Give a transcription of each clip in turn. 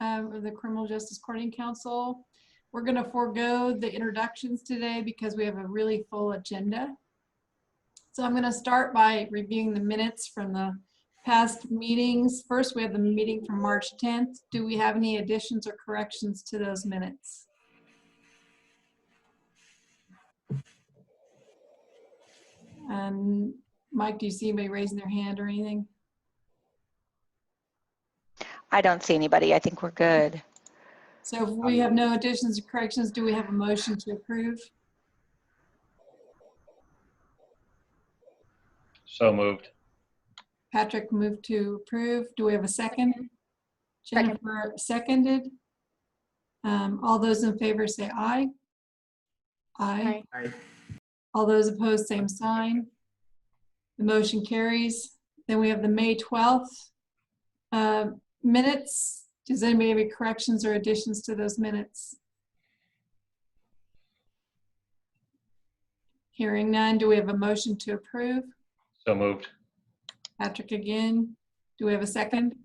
of the Criminal Justice Courting Council. We're going to forego the introductions today because we have a really full agenda. So I'm going to start by reviewing the minutes from the past meetings. First, we have the meeting from March 10th. Do we have any additions or corrections to those minutes? And Mike, do you see anybody raising their hand or anything? I don't see anybody. I think we're good. So if we have no additions or corrections, do we have a motion to approve? So moved. Patrick moved to approve. Do we have a second? Jennifer seconded. All those in favor say aye. Aye. Aye. All those opposed, same sign. The motion carries. Then we have the May 12th minutes. Does anybody have any corrections or additions to those minutes? Hearing none, do we have a motion to approve? So moved. Patrick again. Do we have a second?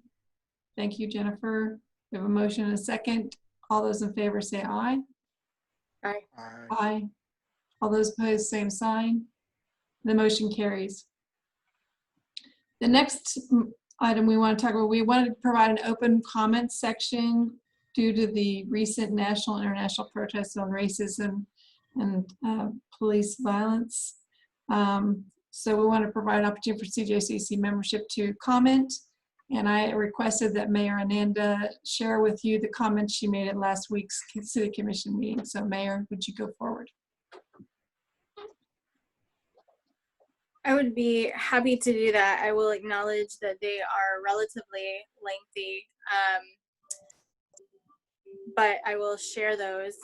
Thank you, Jennifer. We have a motion and a second. All those in favor say aye. Aye. Aye. All those opposed, same sign. The motion carries. The next item we want to talk about, we wanted to provide an open comment section due to the recent national and international protests on racism and police violence. So we want to provide an opportunity for CJCC membership to comment. And I requested that Mayor Ananda share with you the comments she made at last week's City Commission meeting. So Mayor, would you go forward? I would be happy to do that. I will acknowledge that they are relatively lengthy, but I will share those.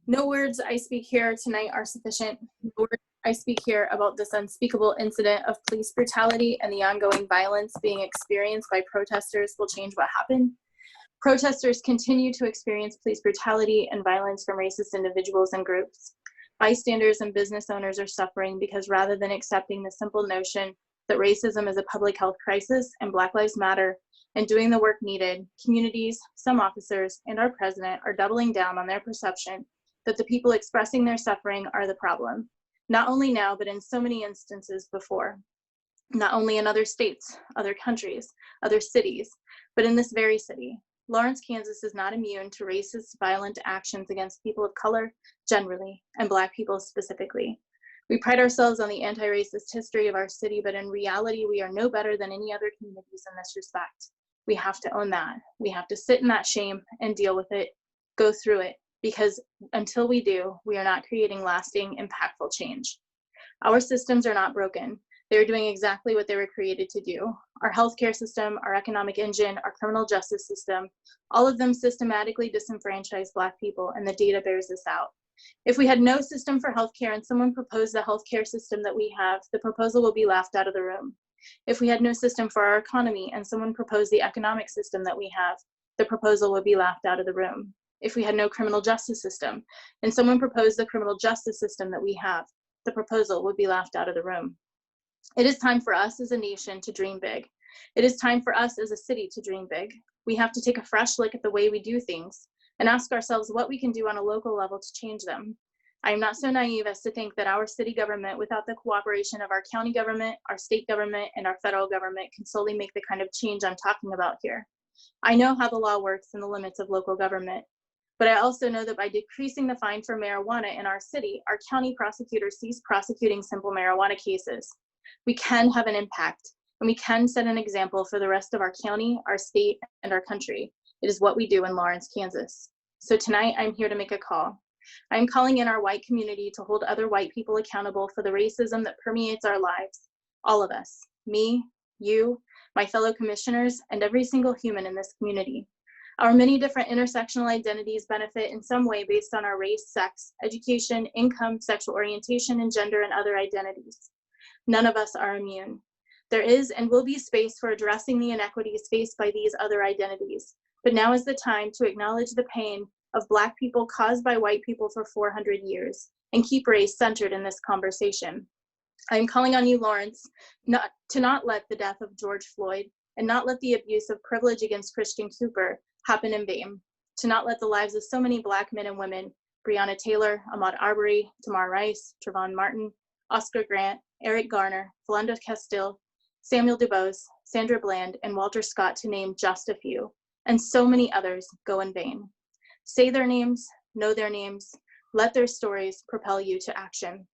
No words I speak here tonight are sufficient. No words I speak here about this unspeakable incident of police brutality and the ongoing violence being experienced by protesters will change what happened. Protesters continue to experience police brutality and violence from racist individuals and groups. Bystanders and business owners are suffering because rather than accepting the simple notion that racism is a public health crisis and Black Lives Matter and doing the work needed, communities, some officers, and our president are doubling down on their perception that the people expressing their suffering are the problem. Not only now, but in so many instances before. Not only in other states, other countries, other cities, but in this very city. Lawrence, Kansas is not immune to racist, violent actions against people of color generally, and Black people specifically. We pride ourselves on the anti-racist history of our city, but in reality, we are no better than any other communities in this respect. We have to own that. We have to sit in that shame and deal with it, go through it, because until we do, we are not creating lasting, impactful change. Our systems are not broken. They're doing exactly what they were created to do. Our healthcare system, our economic engine, our criminal justice system, all of them systematically disenfranchise Black people, and the data bears this out. If we had no system for healthcare and someone proposed the healthcare system that we have, the proposal will be laughed out of the room. If we had no system for our economy and someone proposed the economic system that we have, the proposal would be laughed out of the room. If we had no criminal justice system and someone proposed the criminal justice system that we have, the proposal would be laughed out of the room. It is time for us as a nation to dream big. It is time for us as a city to dream big. We have to take a fresh look at the way we do things and ask ourselves what we can do on a local level to change them. I am not so naive as to think that our city government, without the cooperation of our county government, our state government, and our federal government, can solely make the kind of change I'm talking about here. I know how the law works and the limits of local government, but I also know that by decreasing the fine for marijuana in our city, our county prosecutors cease prosecuting simple marijuana cases. We can have an impact, and we can set an example for the rest of our county, our state, and our country. It is what we do in Lawrence, Kansas. So tonight, I'm here to make a call. I'm calling in our white community to hold other white people accountable for the racism that permeates our lives. All of us, me, you, my fellow commissioners, and every single human in this community. Our many different intersectional identities benefit in some way based on our race, sex, education, income, sexual orientation, and gender, and other identities. None of us are immune. There is and will be space for addressing the inequities faced by these other identities. But now is the time to acknowledge the pain of Black people caused by white people for 400 years and keep race centered in this conversation. I am calling on you, Lawrence, to not let the death of George Floyd and not let the abuse of privilege against Christian Cooper happen in vain, to not let the lives of so many Black men and women, Breonna Taylor, Ahmaud Arbery, Tamar Rice, Trayvon Martin, Oscar Grant, Eric Garner, Philando Castile, Samuel DuBose, Sandra Bland, and Walter Scott, to name just a few, and so many others, go in vain. Say their names, know their names, let their stories propel you to action.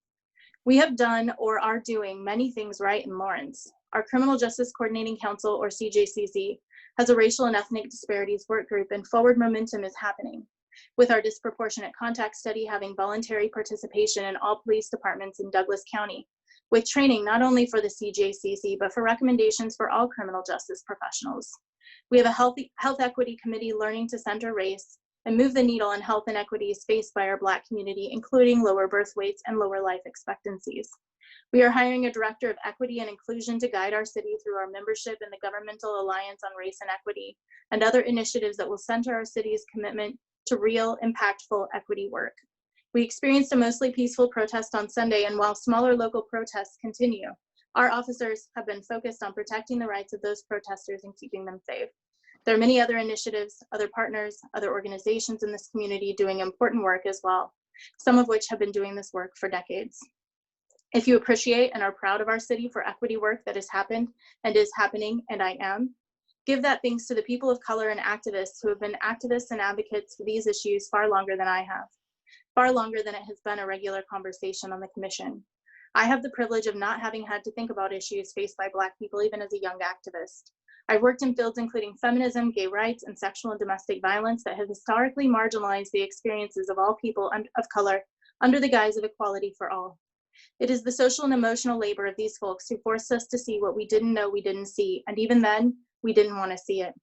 We have done or are doing many things right in Lawrence. Our Criminal Justice Coordinating Council, or CJCC, has a racial and ethnic disparities work group, and forward momentum is happening, with our disproportionate contact study having voluntary participation in all police departments in Douglas County, with training not only for the CJCC, but for recommendations for all criminal justice professionals. We have a health equity committee learning to center race and move the needle on health inequities faced by our Black community, including lower birth weights and lower life expectancies. We are hiring a director of equity and inclusion to guide our city through our membership in the Governmental Alliance on Race and Equity and other initiatives that will center our city's commitment to real, impactful equity work. We experienced a mostly peaceful protest on Sunday, and while smaller local protests continue, our officers have been focused on protecting the rights of those protesters and keeping them safe. There are many other initiatives, other partners, other organizations in this community doing important work as well, some of which have been doing this work for decades. If you appreciate and are proud of our city for equity work that has happened and is happening, and I am, give that thanks to the people of color and activists who have been activists and advocates for these issues far longer than I have, far longer than it has been a regular conversation on the commission. I have the privilege of not having had to think about issues faced by Black people even as a young activist. I've worked in fields including feminism, gay rights, and sexual and domestic violence that have historically marginalized the experiences of all people of color under the guise of equality for all. It is the social and emotional labor of these folks who forced us to see what we didn't know we didn't see, and even then, we didn't want to see it.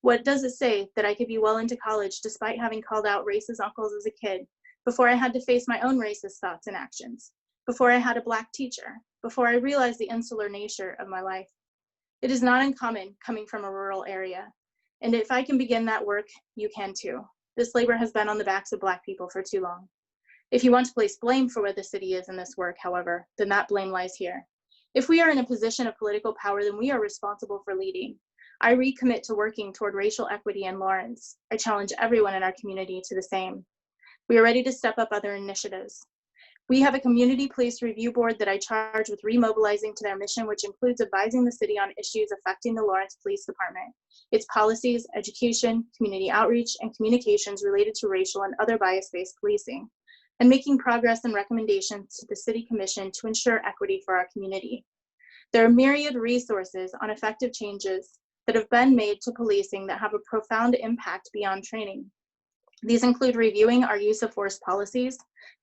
What does it say that I could be well into college despite having called out racist uncles as a kid, before I had to face my own racist thoughts and actions, before I had a Black teacher, before I realized the insular nature of my life? It is not uncommon coming from a rural area, and if I can begin that work, you can too. This labor has been on the backs of Black people for too long. If you want to place blame for where the city is in this work, however, then that blame lies here. If we are in a position of political power, then we are responsible for leading. I recommit to working toward racial equity in Lawrence. I challenge everyone in our community to the same. We are ready to step up other initiatives. We have a community police review board that I charge with remobilizing to their mission, which includes advising the city on issues affecting the Lawrence Police Department, its policies, education, community outreach, and communications related to racial and other bias-based policing, and making progress and recommendations to the City Commission to ensure equity for our community. There are myriad resources on effective changes that have been made to policing that have a profound impact beyond training. These include reviewing our use of force policies,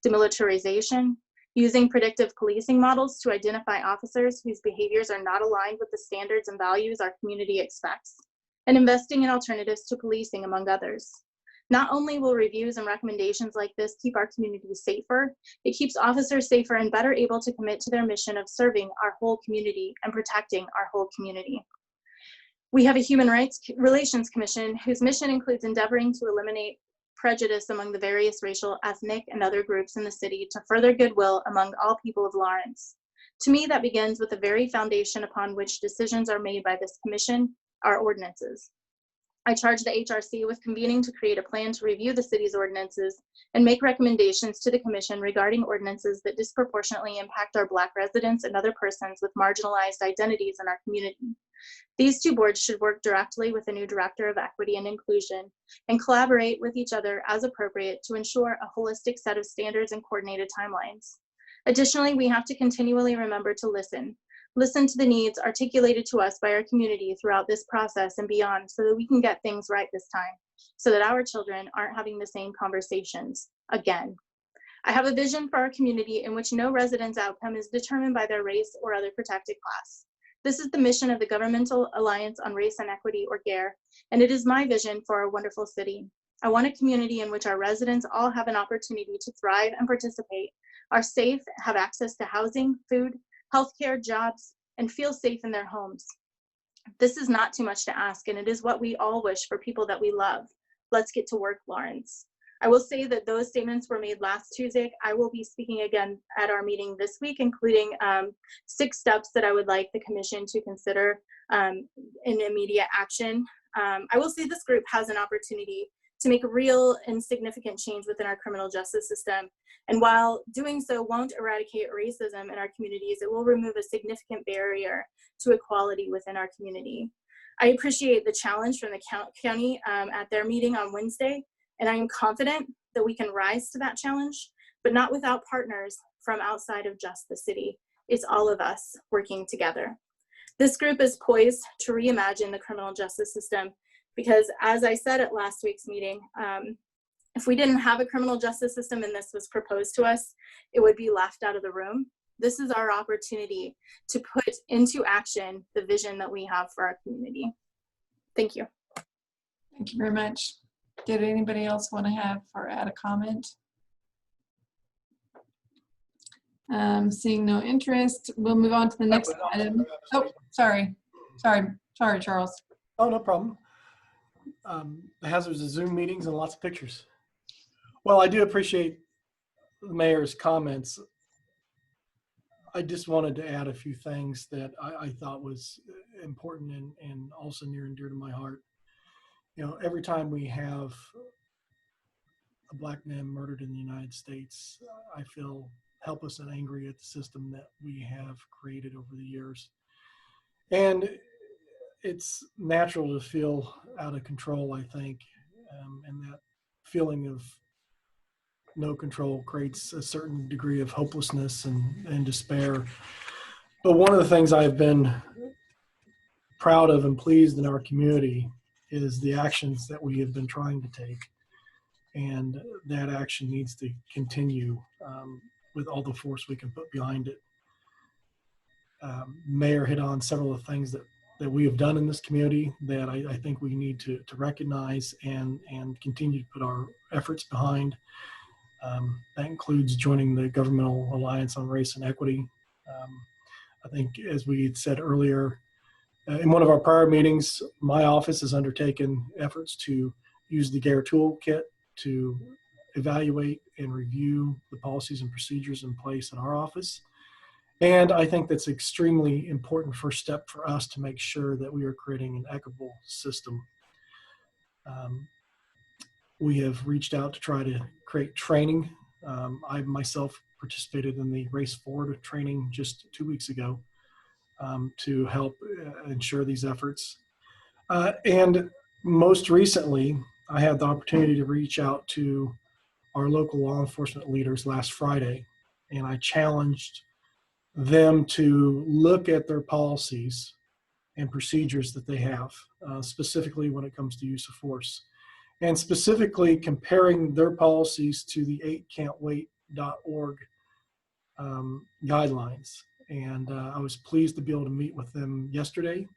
demilitarization, using predictive policing models to identify officers whose behaviors are not aligned with the standards and values our community expects, and investing in alternatives to policing, among others. Not only will reviews and recommendations like this keep our community safer, it keeps officers safer and better able to commit to their mission of serving our whole community and protecting our whole community. We have a Human Rights Relations Commission whose mission includes endeavoring to eliminate prejudice among the various racial, ethnic, and other groups in the city to further goodwill among all people of Lawrence. To me, that begins with the very foundation upon which decisions are made by this commission, our ordinances. I charge the HRC with convening to create a plan to review the city's ordinances and make recommendations to the commission regarding ordinances that disproportionately impact our Black residents and other persons with marginalized identities in our community. These two boards should work directly with a new director of equity and inclusion and collaborate with each other as appropriate to ensure a holistic set of standards and coordinated timelines. Additionally, we have to continually remember to listen to the needs articulated to us by our community throughout this process and beyond, so that we can get things right this time, so that our children aren't having the same conversations again. I have a vision for our community in which no resident's outcome is determined by their race or other protected class. This is the mission of the Governmental Alliance on Race and Equity, or GARE, and it is my vision for our wonderful city. I want a community in which our residents all have an opportunity to thrive and participate, are safe, have access to housing, food, healthcare, jobs, and feel safe in their homes. This is not too much to ask, and it is what we all wish for people that we love. Let's get to work, Lawrence. I will say that those statements were made last Tuesday. I will be speaking again at our meeting this week, including 6 steps that I would like the commission to consider in immediate action. I will say this group has an opportunity to make real and significant change within our criminal justice system. And while doing so won't eradicate racism in our communities, it will remove a significant barrier to equality within our community. I appreciate the challenge from the county at their meeting on Wednesday, and I am confident that we can rise to that challenge, but not without partners from outside of just the city. It's all of us working together. This group is poised to reimagine the criminal justice system because, as I said at last week's meeting, if we didn't have a criminal justice system and this was proposed to us, it would be laughed out of the room. This is our opportunity to put into action the vision that we have for our community. Thank you. Thank you very much. Did anybody else want to have or add a comment? Seeing no interest, we'll move on to the next item. Oh, sorry, Charles. Oh, no problem. The hazards of Zoom meetings and lots of pictures. Well, I do appreciate the mayor's comments. I just wanted to add a few things that I thought was important and also near and dear to my heart. You know, every time we have a Black man murdered in the United States, I feel helpless and angry at the system that we have created over the years. And it's natural to feel out of control, I think, and that feeling of no control creates a certain degree of hopelessness and despair. But one of the things I've been proud of and pleased in our community is the actions that we have been trying to take. And that action needs to continue with all the force we can put behind it. Mayor hit on several of the things that we have done in this community that I think we need to recognize and continue to put our efforts behind. That includes joining the Governmental Alliance on Race and Equity. I think, as we had said earlier, in one of our prior meetings, my office has undertaken efforts to use the GARE toolkit to evaluate and review the policies and procedures in place in our office. And I think that's an extremely important first step for us to make sure that we are creating an equitable system. We have reached out to try to create training. I myself participated in the Race Forward training just 2 weeks ago to help ensure these efforts. And most recently, I had the opportunity to reach out to our local law enforcement leaders last Friday, and I challenged them to look at their policies and procedures that they have, specifically when it comes to use of force, and specifically comparing their policies to the 8cantwait.org guidelines. And I was pleased to be able to meet with them yesterday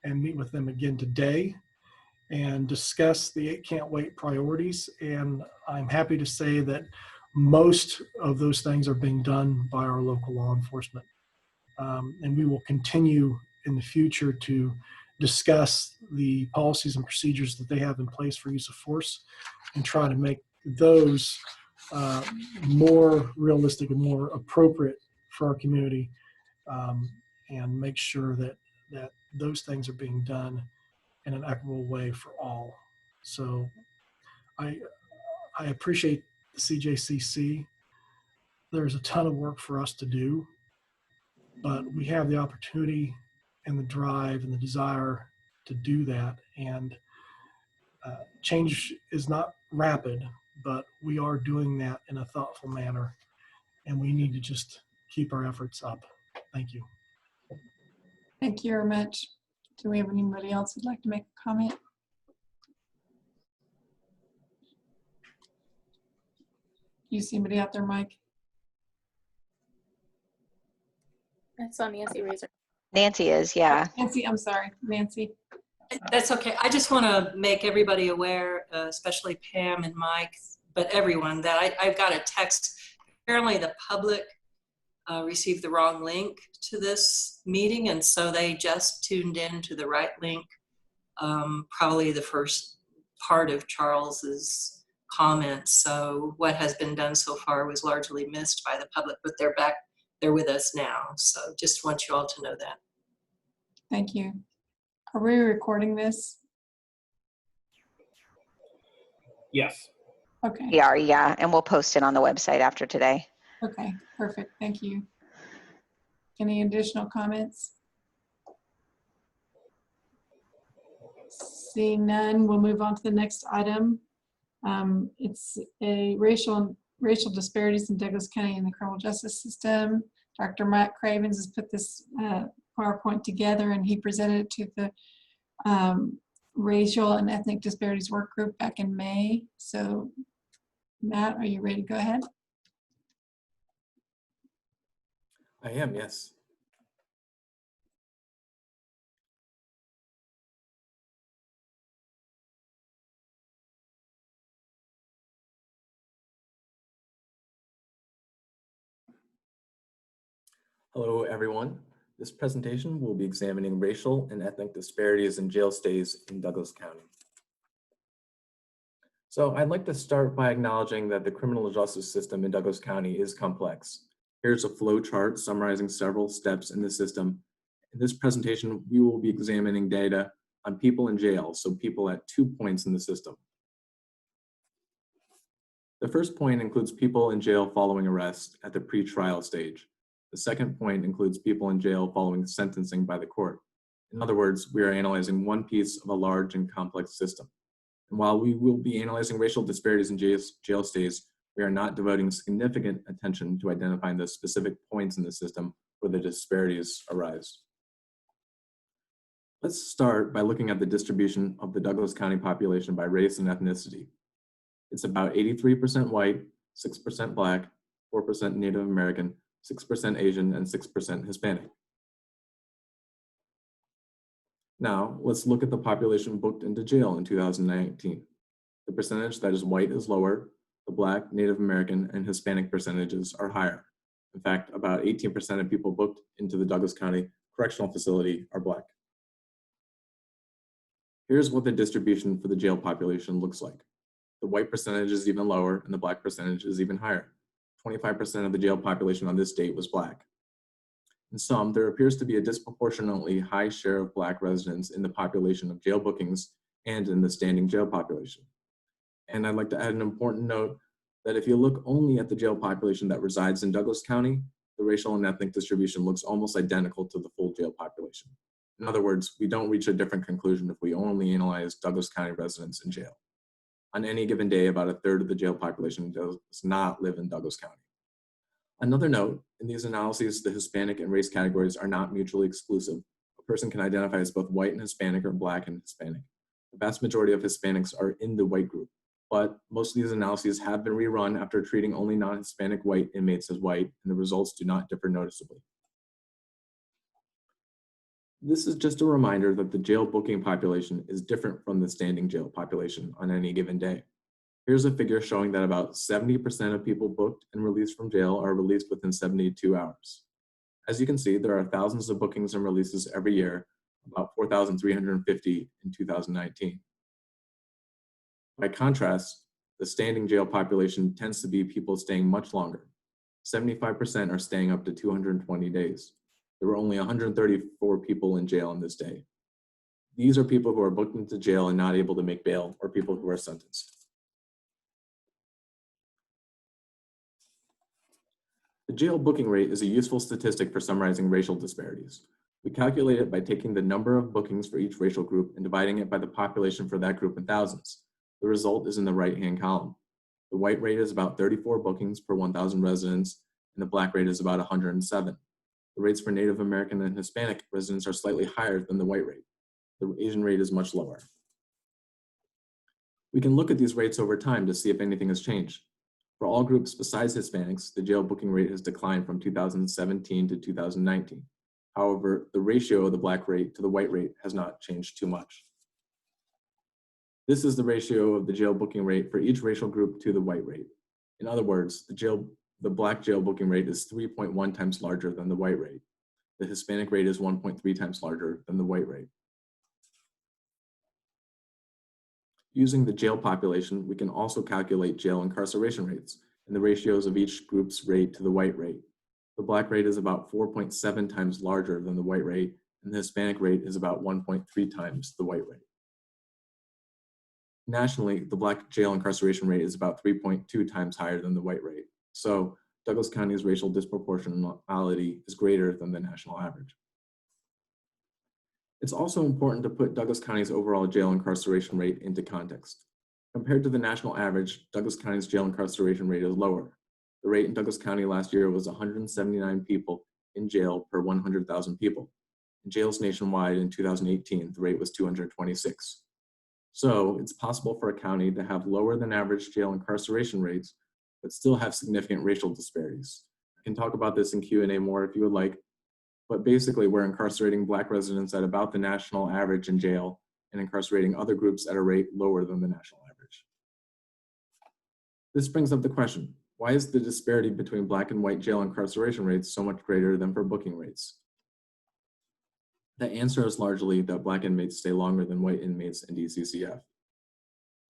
and meet with them again today and discuss the 8 Can't Wait priorities. And I'm happy to say that most of those things are being done by our local law enforcement. And we will continue in the future to discuss the policies and procedures that they have in place for use of force and try to make those more realistic and more appropriate for our community, and make sure that those things are being done in an equitable way for all. So I appreciate the CJCC. There's a ton of work for us to do, but we have the opportunity and the drive and the desire to do that. And change is not rapid, but we are doing that in a thoughtful manner, and we need to just keep our efforts up. Thank you. Thank you very much. Do we have anybody else who'd like to make a comment? You see anybody out there, Mike? I saw Nancy Razor. Nancy is, yeah. Nancy, I'm sorry, Nancy. That's okay. I just want to make everybody aware, especially Pam and Mike, but everyone, that I've got a text. Apparently the public received the wrong link to this meeting, and so they just tuned in to the right link. Probably the first part of Charles's comments. So what has been done so far was largely missed by the public, but they're back, they're with us now. So just want you all to know that. Thank you. Are we recording this? Yes. Okay, We are, yeah, and we'll post it on the website after today. okay, perfect, thank you. Any additional comments? Seeing none, we'll move on to the next item. It's a racial disparities in Douglas County in the criminal justice system. Dr. Matt Cravens has put this PowerPoint together, and he presented it to the racial and ethnic disparities work group back in May. So Matt, are you ready to go ahead? I am, yes. Hello, everyone. This presentation will be examining racial and ethnic disparities in jail stays in Douglas County. So I'd like to start by acknowledging that the criminal justice system in Douglas County is complex. Here's a flow chart summarizing several steps in the system. In this presentation, we will be examining data on people in jail, so people at 2 points in the system. The first point includes people in jail following arrest at the pre-trial stage. The second point includes people in jail following sentencing by the court. In other words, we are analyzing one piece of a large and complex system. And while we will be analyzing racial disparities in jail stays, we are not devoting significant attention to identifying the specific points in the system where the disparities arise. Let's start by looking at the distribution of the Douglas County population by race and ethnicity. It's about 83% white, 6% Black, 4% Native American, 6% Asian, and 6% Hispanic. Now, let's look at the population booked into jail in 2019. The percentage that is white is lower, the Black, Native American, and Hispanic percentages are higher. In fact, about 18% of people booked into the Douglas County Correctional Facility are Black. Here's what the distribution for the jail population looks like. The white percentage is even lower and the Black percentage is even higher. 25% of the jail population on this date was Black. In sum, there appears to be a disproportionately high share of Black residents in the population of jail bookings and in the standing jail population. And I'd like to add an important note that if you look only at the jail population that resides in Douglas County, the racial and ethnic distribution looks almost identical to the full jail population. In other words, we don't reach a different conclusion if we only analyze Douglas County residents in jail. On any given day, about a third of the jail population does not live in Douglas County. Another note, in these analyses, the Hispanic and race categories are not mutually exclusive. A person can identify as both white and Hispanic or Black and Hispanic. The vast majority of Hispanics are in the white group, but most of these analyses have been rerun after treating only non-Hispanic white inmates as white, and the results do not differ noticeably. This is just a reminder that the jail booking population is different from the standing jail population on any given day. Here's a figure showing that about 70% of people booked and released from jail are released within 72 hours. As you can see, there are thousands of bookings and releases every year, about 4,350 in 2019. By contrast, the standing jail population tends to be people staying much longer. 75% are staying up to 220 days. There were only 134 people in jail on this day. These are people who are booked into jail and not able to make bail, or people who are sentenced. The jail booking rate is a useful statistic for summarizing racial disparities. We calculate it by taking the number of bookings for each racial group and dividing it by the population for that group in thousands. The result is in the right-hand column. The white rate is about 34 bookings per 1,000 residents, and the Black rate is about 107. The rates for Native American and Hispanic residents are slightly higher than the white rate. The Asian rate is much lower. We can look at these rates over time to see if anything has changed. For all groups besides Hispanics, the jail booking rate has declined from 2017 to 2019. However, the ratio of the Black rate to the white rate has not changed too much. This is the ratio of the jail booking rate for each racial group to the white rate. In other words, the Black jail booking rate is 3.1 times larger than the white rate. The Hispanic rate is 1.3 times larger than the white rate. Using the jail population, we can also calculate jail incarceration rates and the ratios of each group's rate to the white rate. The black rate is about 4.7 times larger than the white rate, and the Hispanic rate is about 1.3 times the white rate. Nationally, the black jail incarceration rate is about 3.2 times higher than the white rate. So Douglas County's racial disproportionality is greater than the national average. It's also important to put Douglas County's overall jail incarceration rate into context. Compared to the national average, Douglas County's jail incarceration rate is lower. The rate in Douglas County last year was 179 people in jail per 100,000 people. In jails nationwide in 2018, the rate was 226. So it's possible for a county to have lower than average jail incarceration rates, but still have significant racial disparities. I can talk about this in Q&A more if you would like, but basically we're incarcerating Black residents at about the national average in jail and incarcerating other groups at a rate lower than the national average. This brings up the question, why is the disparity between Black and white jail incarceration rates so much greater than for booking rates? The answer is largely that Black inmates stay longer than white inmates in DCCF.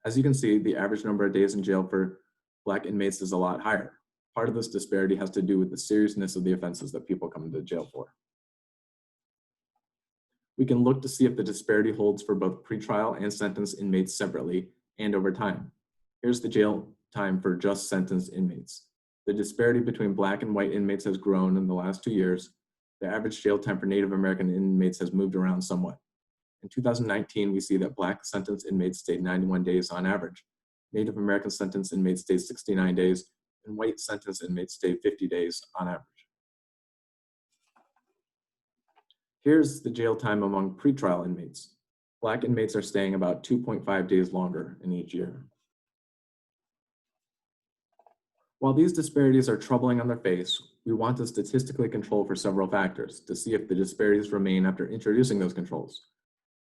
As you can see, the average number of days in jail for Black inmates is a lot higher. Part of this disparity has to do with the seriousness of the offenses that people come into jail for. We can look to see if the disparity holds for both pretrial and sentenced inmates separately and over time. Here's the jail time for just sentenced inmates. The disparity between Black and white inmates has grown in the last 2 years. The average jail time for Native American inmates has moved around somewhat. In 2019, we see that Black sentenced inmates stayed 91 days on average. Native American sentenced inmates stayed 69 days, and white sentenced inmates stayed 50 days on average. Here's the jail time among pretrial inmates. Black inmates are staying about 2.5 days longer in each year. While these disparities are troubling on their face, we want to statistically control for several factors to see if the disparities remain after introducing those controls.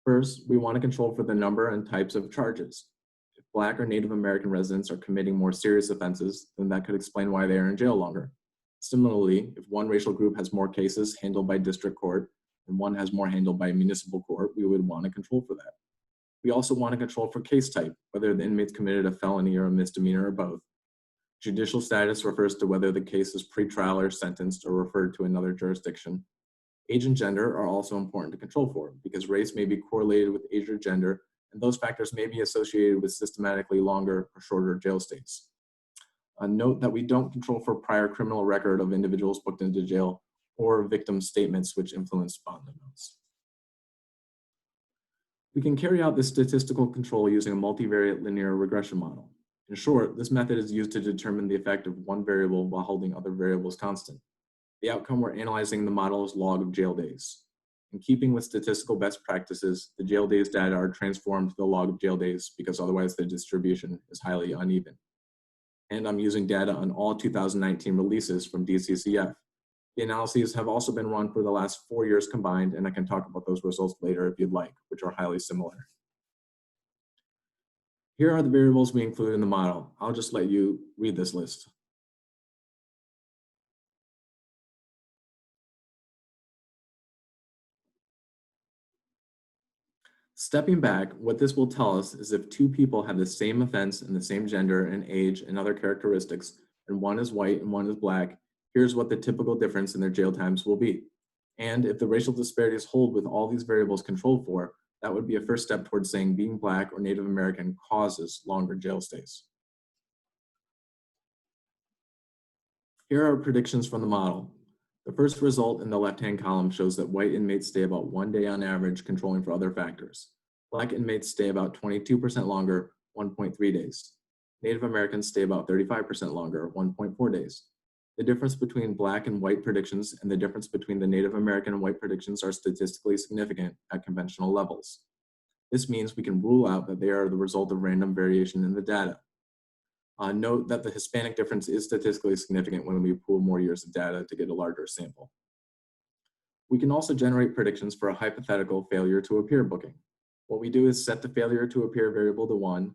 First, we want to control for the number and types of charges. If Black or Native American residents are committing more serious offenses, then that could explain why they are in jail longer. Similarly, if one racial group has more cases handled by district court and one has more handled by municipal court, we would want to control for that. We also want to control for case type, whether the inmates committed a felony or a misdemeanor or both. Judicial status refers to whether the case is pretrial or sentenced or referred to another jurisdiction. Age and gender are also important to control for because race may be correlated with age or gender, and those factors may be associated with systematically longer or shorter jail stays. Note that we don't control for prior criminal record of individuals booked into jail or victim statements which influence bond amounts. We can carry out this statistical control using a multivariate linear regression model. In short, this method is used to determine the effect of one variable while holding other variables constant. The outcome we're analyzing in the model is log of jail days. In keeping with statistical best practices, the jail days data are transformed to the log of jail days because otherwise the distribution is highly uneven. And I'm using data on all 2019 releases from DCCF. The analyses have also been run for the last 4 years combined, and I can talk about those results later if you'd like, which are highly similar. Here are the variables we include in the model. I'll just let you read this list. Stepping back, what this will tell us is if two people have the same offense and the same gender and age and other characteristics, and one is white and one is Black, here's what the typical difference in their jail times will be. And if the racial disparities hold with all these variables controlled for, that would be a first step towards saying being Black or Native American causes longer jail stays. Here are predictions from the model. The first result in the left-hand column shows that white inmates stay about 1 day on average, controlling for other factors. Black inmates stay about 22% longer, 1.3 days. Native Americans stay about 35% longer, 1.4 days. The difference between Black and white predictions and the difference between the Native American and white predictions are statistically significant at conventional levels. This means we can rule out that they are the result of random variation in the data. Note that the Hispanic difference is statistically significant when we pool more years of data to get a larger sample. We can also generate predictions for a hypothetical failure to appear booking. What we do is set the failure to appear variable to 1,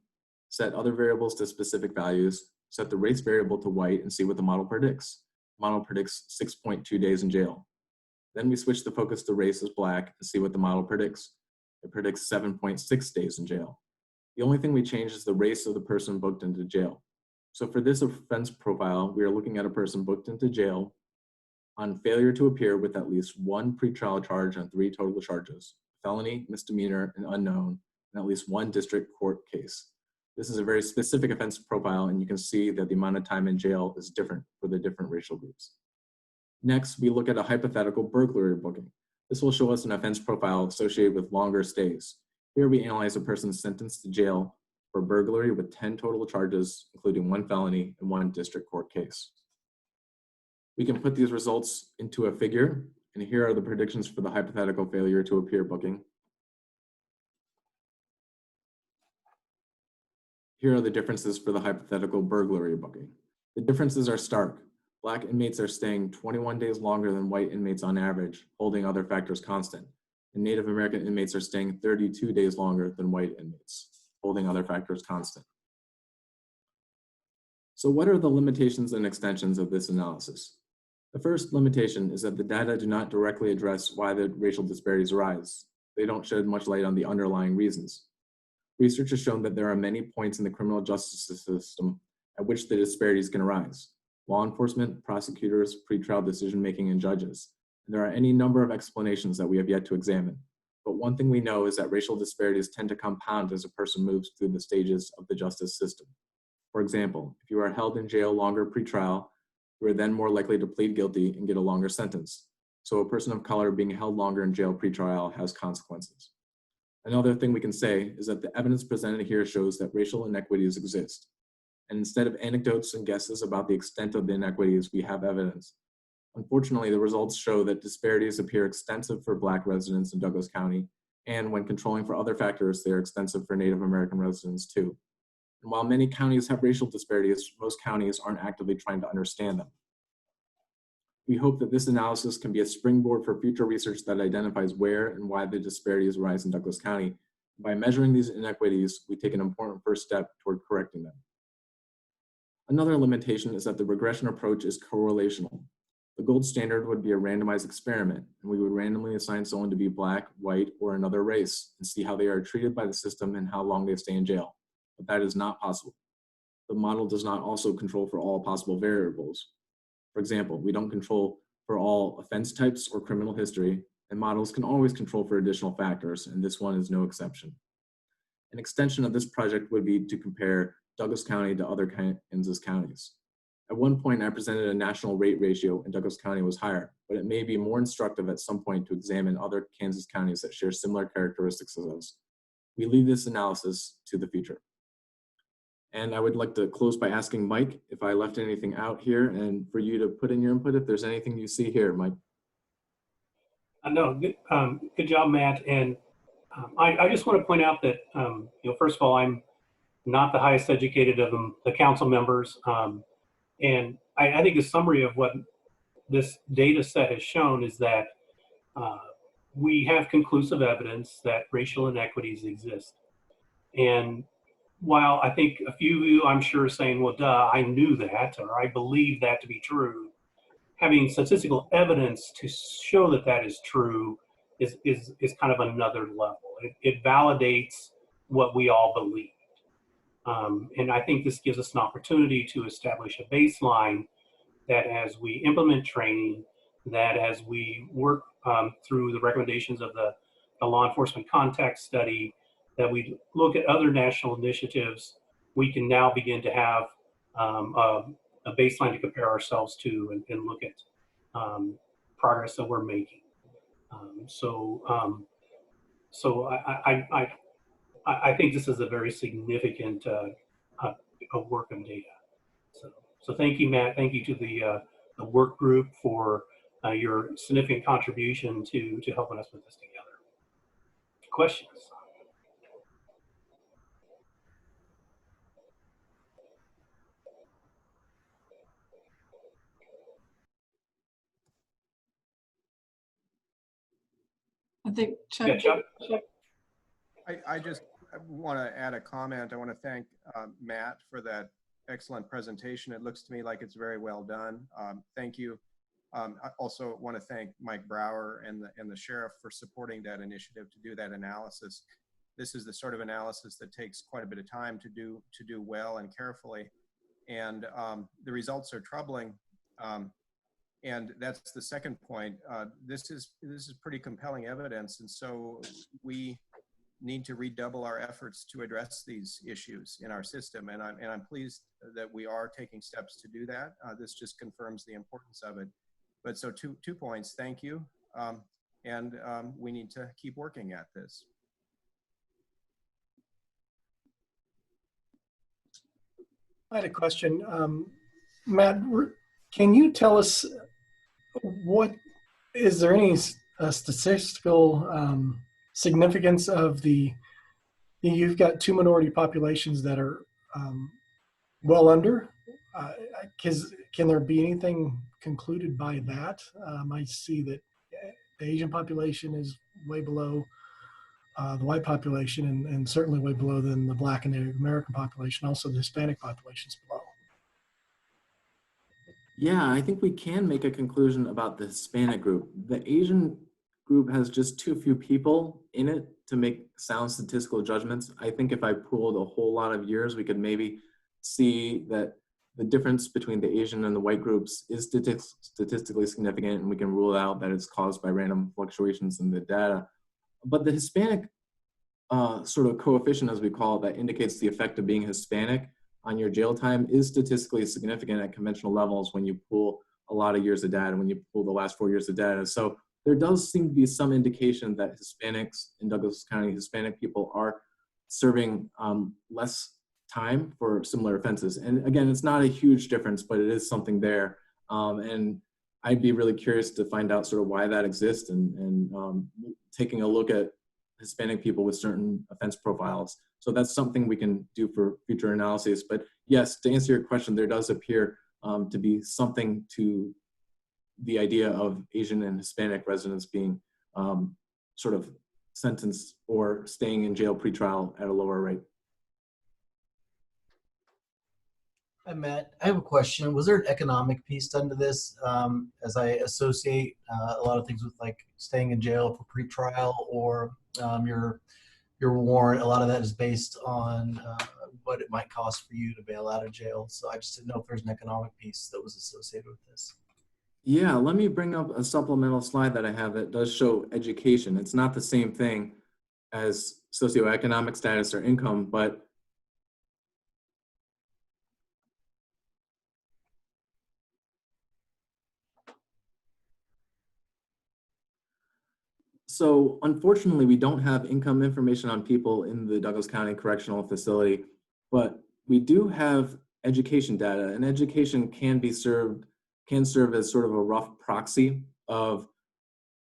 set other variables to specific values, set the race variable to white, and see what the model predicts. The model predicts 6.2 days in jail. Then we switch the focus to race as Black and see what the model predicts. It predicts 7.6 days in jail. The only thing we change is the race of the person booked into jail. So for this offense profile, we are looking at a person booked into jail on failure to appear with at least one pretrial charge and 3 total charges: felony, misdemeanor, and unknown, and at least 1 district court case. This is a very specific offense profile, and you can see that the amount of time in jail is different for the different racial groups. Next, we look at a hypothetical burglary booking. This will show us an offense profile associated with longer stays. Here we analyze a person sentenced to jail for burglary with 10 total charges, including 1 felony and 1 district court case. We can put these results into a figure, and here are the predictions for the hypothetical failure to appear booking. Here are the differences for the hypothetical burglary booking. The differences are stark. Black inmates are staying 21 days longer than white inmates on average, holding other factors constant. And Native American inmates are staying 32 days longer than white inmates, holding other factors constant. So what are the limitations and extensions of this analysis? The first limitation is that the data do not directly address why the racial disparities arise. They don't shed much light on the underlying reasons. Research has shown that there are many points in the criminal justice system at which the disparities can arise: law enforcement, prosecutors, pretrial decision-making, and judges. And there are any number of explanations that we have yet to examine. But one thing we know is that racial disparities tend to compound as a person moves through the stages of the justice system. For example, if you are held in jail longer pretrial, you are then more likely to plead guilty and get a longer sentence. So a person of color being held longer in jail pretrial has consequences. Another thing we can say is that the evidence presented here shows that racial inequities exist. And instead of anecdotes and guesses about the extent of the inequities, we have evidence. Unfortunately, the results show that disparities appear extensive for Black residents in Douglas County, and when controlling for other factors, they are extensive for Native American residents too. And while many counties have racial disparities, most counties aren't actively trying to understand them. We hope that this analysis can be a springboard for future research that identifies where and why the disparities arise in Douglas County. By measuring these inequities, we take an important first step toward correcting them. Another limitation is that the regression approach is correlational. The gold standard would be a randomized experiment, and we would randomly assign someone to be Black, white, or another race and see how they are treated by the system and how long they stay in jail. But that is not possible. The model does not also control for all possible variables. For example, we don't control for all offense types or criminal history, and models can always control for additional factors, and this one is no exception. An extension of this project would be to compare Douglas County to other Kansas counties. At one point, I presented a national rate ratio, and Douglas County was higher, but it may be more instructive at some point to examine other Kansas counties that share similar characteristics as us. We leave this analysis to the future. And I would like to close by asking Mike if I left anything out here, and for you to put in your input if there's anything you see here, Mike. No, good job, Matt. And I just want to point out that, first of all, I'm not the highest educated of the council members. And I think the summary of what this data set has shown is that we have conclusive evidence that racial inequities exist. And while I think a few of you, I'm sure, are saying, well, duh, I knew that, or I believe that to be true, having statistical evidence to show that that is true is kind of another level. It validates what we all believe. And I think this gives us an opportunity to establish a baseline that as we implement training, that as we work through the recommendations of the law enforcement contact study, that we look at other national initiatives, we can now begin to have a baseline to compare ourselves to and look at progress that we're making. So I think this is a very significant work of data. So thank you, Matt. Thank you to the work group for your significant contribution to helping us put this together. Questions? I think Chuck. Yeah, Chuck? I just want to add a comment. I want to thank Matt for that excellent presentation. It looks to me like it's very well done. Thank you. I also want to thank Mike Brower and the sheriff for supporting that initiative to do that analysis. this is the sort of analysis that takes quite a bit of time to do well and carefully. And the results are troubling. And that's the second point. This is pretty compelling evidence. And so we need to redouble our efforts to address these issues in our system. And I'm pleased that we are taking steps to do that. This just confirms the importance of it. But so two points, thank you. And we need to keep working at this. I had a question. Matt, can you tell us is there any statistical significance of you've got two minority populations that are well under? Can there be anything concluded by that? I see that the Asian population is way below the white population, and certainly way below than the Black and Native American population. Also, the Hispanic population is below. Yeah, I think we can make a conclusion about the Hispanic group. The Asian group has just too few people in it to make sound statistical judgments. I think if I pooled a whole lot of years, we could maybe see that the difference between the Asian and the white groups is statistically significant, and we can rule out that it's caused by random fluctuations in the data. But the Hispanic sort of coefficient, as we call it, that indicates the effect of being Hispanic on your jail time is statistically significant at conventional levels when you pool a lot of years of data, when you pool the last 4 years of data. So there does seem to be some indication that Hispanics in Douglas County, Hispanic people are serving less time for similar offenses. And again, it's not a huge difference, but it is something there. And I'd be really curious to find out sort of why that exists, and taking a look at Hispanic people with certain offense profiles. So that's something we can do for future analysis. But yes, to answer your question, there does appear to be something to the idea of Asian and Hispanic residents being sort of sentenced or staying in jail pretrial at a lower rate. Hi, Matt. I have a question. Was there an economic piece done to this, as I associate a lot of things with like staying in jail for pretrial or your warrant? A lot of that is based on what it might cost for you to bail out of jail. So I just didn't know if there's an economic piece that was associated with this. Yeah, let me bring up a supplemental slide that I have that does show education. It's not the same thing as socioeconomic status or income, but so unfortunately, we don't have income information on people in the Douglas County Correctional Facility, but we do have education data, and education can serve as sort of a rough proxy of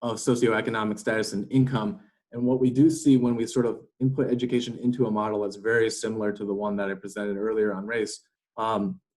socioeconomic status and income. And what we do see when we sort of input education into a model that's very similar to the one that I presented earlier on race,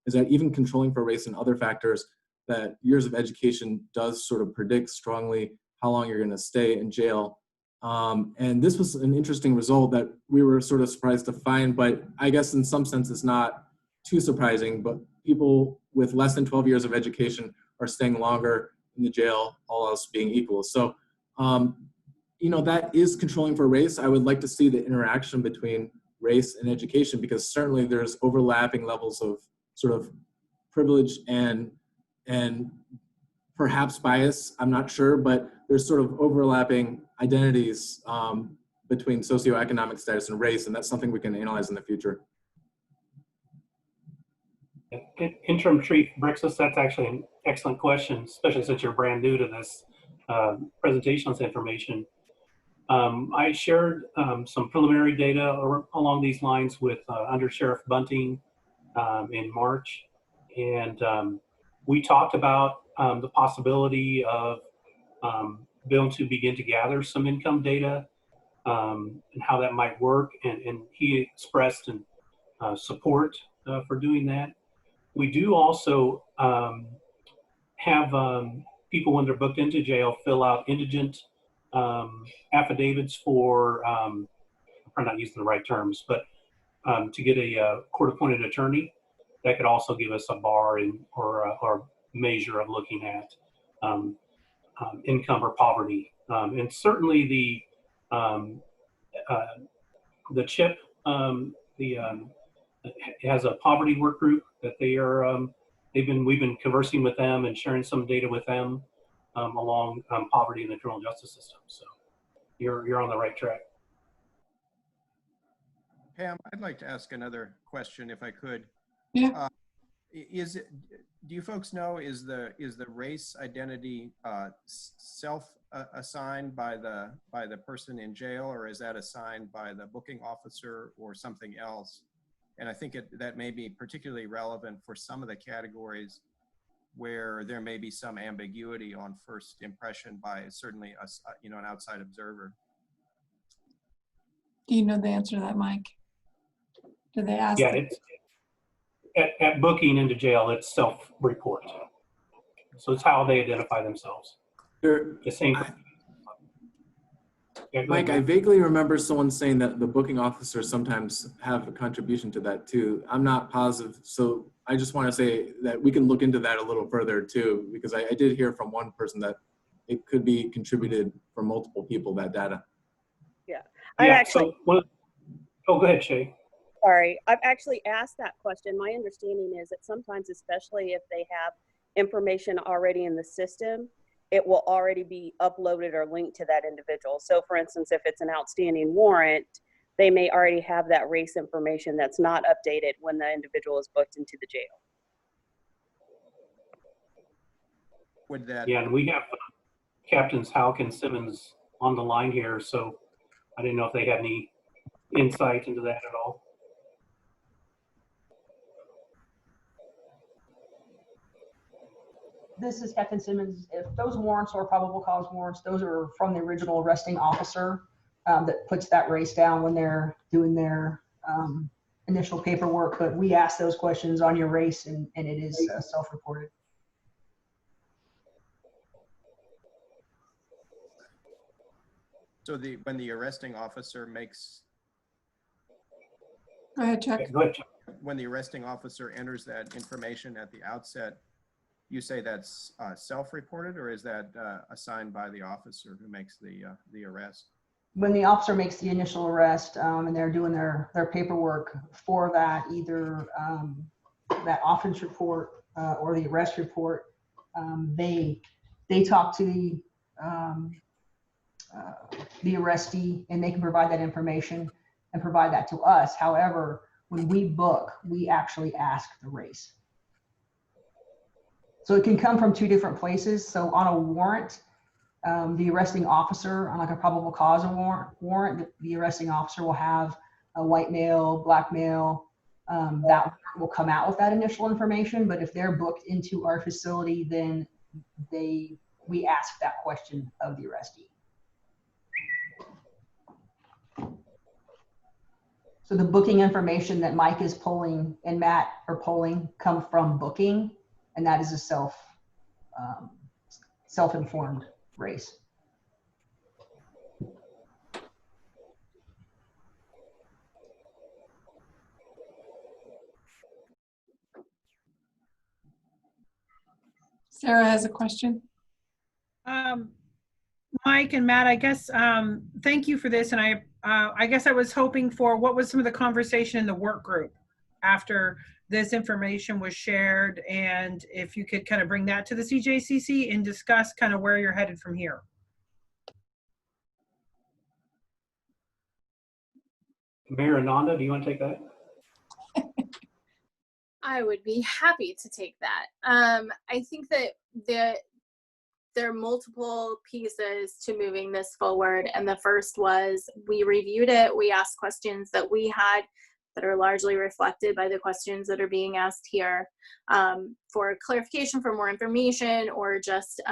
is that even controlling for race and other factors, that years of education does sort of predict strongly how long you're going to stay in jail. And this was an interesting result that we were sort of surprised to find, but I guess in some sense it's not too surprising, but people with less than 12 years of education are staying longer in the jail, all else being equal. So, you know, that is controlling for race. I would like to see the interaction between race and education, because certainly there's overlapping levels of sort of privilege and perhaps bias, I'm not sure, but there's sort of overlapping identities between socioeconomic status and race, and that's something we can analyze in the future. Interim Chief Brixis, that's actually an excellent question, especially since you're brand new to this presentation on this information. I shared some preliminary data along these lines with Under Sheriff Bunting in March, and we talked about the possibility of being able to begin to gather some income data and how that might work, and he expressed support for doing that. We do also have people, when they're booked into jail, fill out indigent affidavits for, I'm probably not using the right terms, but to get a court-appointed attorney. That could also give us a bar or measure of looking at income or poverty. And certainly the the CHIP, it has a poverty work group that they are, we've been conversing with them and sharing some data with them along poverty in the criminal justice system. So you're on the right track. Pam, I'd like to ask another question if I could. Yeah. Do you folks know, is the race identity self-assigned by the person in jail, or is that assigned by the booking officer or something else? And I think that may be particularly relevant for some of the categories where there may be some ambiguity on first impression by certainly an outside observer. Do you know the answer to that, Mike? Did they ask? Yeah, it's at booking into jail, it's self-report. So it's how they identify themselves. The same. Mike, I vaguely remember someone saying that the booking officers sometimes have a contribution to that too. I'm not positive, so I just want to say that we can look into that a little further too, because I did hear from one person that it could be contributed from multiple people, that data. Yeah, So go ahead, Shay. Sorry, I've actually asked that question. My understanding is that sometimes, especially if they have information already in the system, it will already be uploaded or linked to that individual. So for instance, if it's an outstanding warrant, they may already have that race information that's not updated when the individual is booked into the jail. Would that? Yeah, and we have Captains Houck and Simmons on the line here, so I didn't know if they had any insight into that at all. This is Captain Simmons. If those warrants are probable cause warrants, those are from the original arresting officer that puts that race down when they're doing their initial paperwork. But we ask those questions on your race, and it is self-reported. So when the arresting officer makes. Go ahead, Chuck. Go ahead, Chuck. When the arresting officer enters that information at the outset, you say that's self-reported, or is that assigned by the officer who makes the arrest? When the officer makes the initial arrest and they're doing their paperwork for that, either that offense report or the arrest report, they talk to the arrestee, and they can provide that information and provide that to us. However, when we book, we actually ask the race. So it can come from two different places. So on a warrant, the arresting officer, on like a probable cause warrant, the arresting officer will have a white male, black male, that will come out with that initial information. But if they're booked into our facility, then we ask that question of the arrestee. So the booking information that Mike is pulling and Matt are pulling come from booking, and that is a self-informed race. Sarah has a question. Mike and Matt, I guess, thank you for this. And I guess I was hoping for what was some of the conversation in the work group after this information was shared, and if you could kind of bring that to the CJCC and discuss kind of where you're headed from here. Mayor Ananda, do you want to take that? I would be happy to take that. I think that there are multiple pieces to moving this forward. And the first was we reviewed it. We asked questions that we had that are largely reflected by the questions that are being asked here for clarification, for more information, or just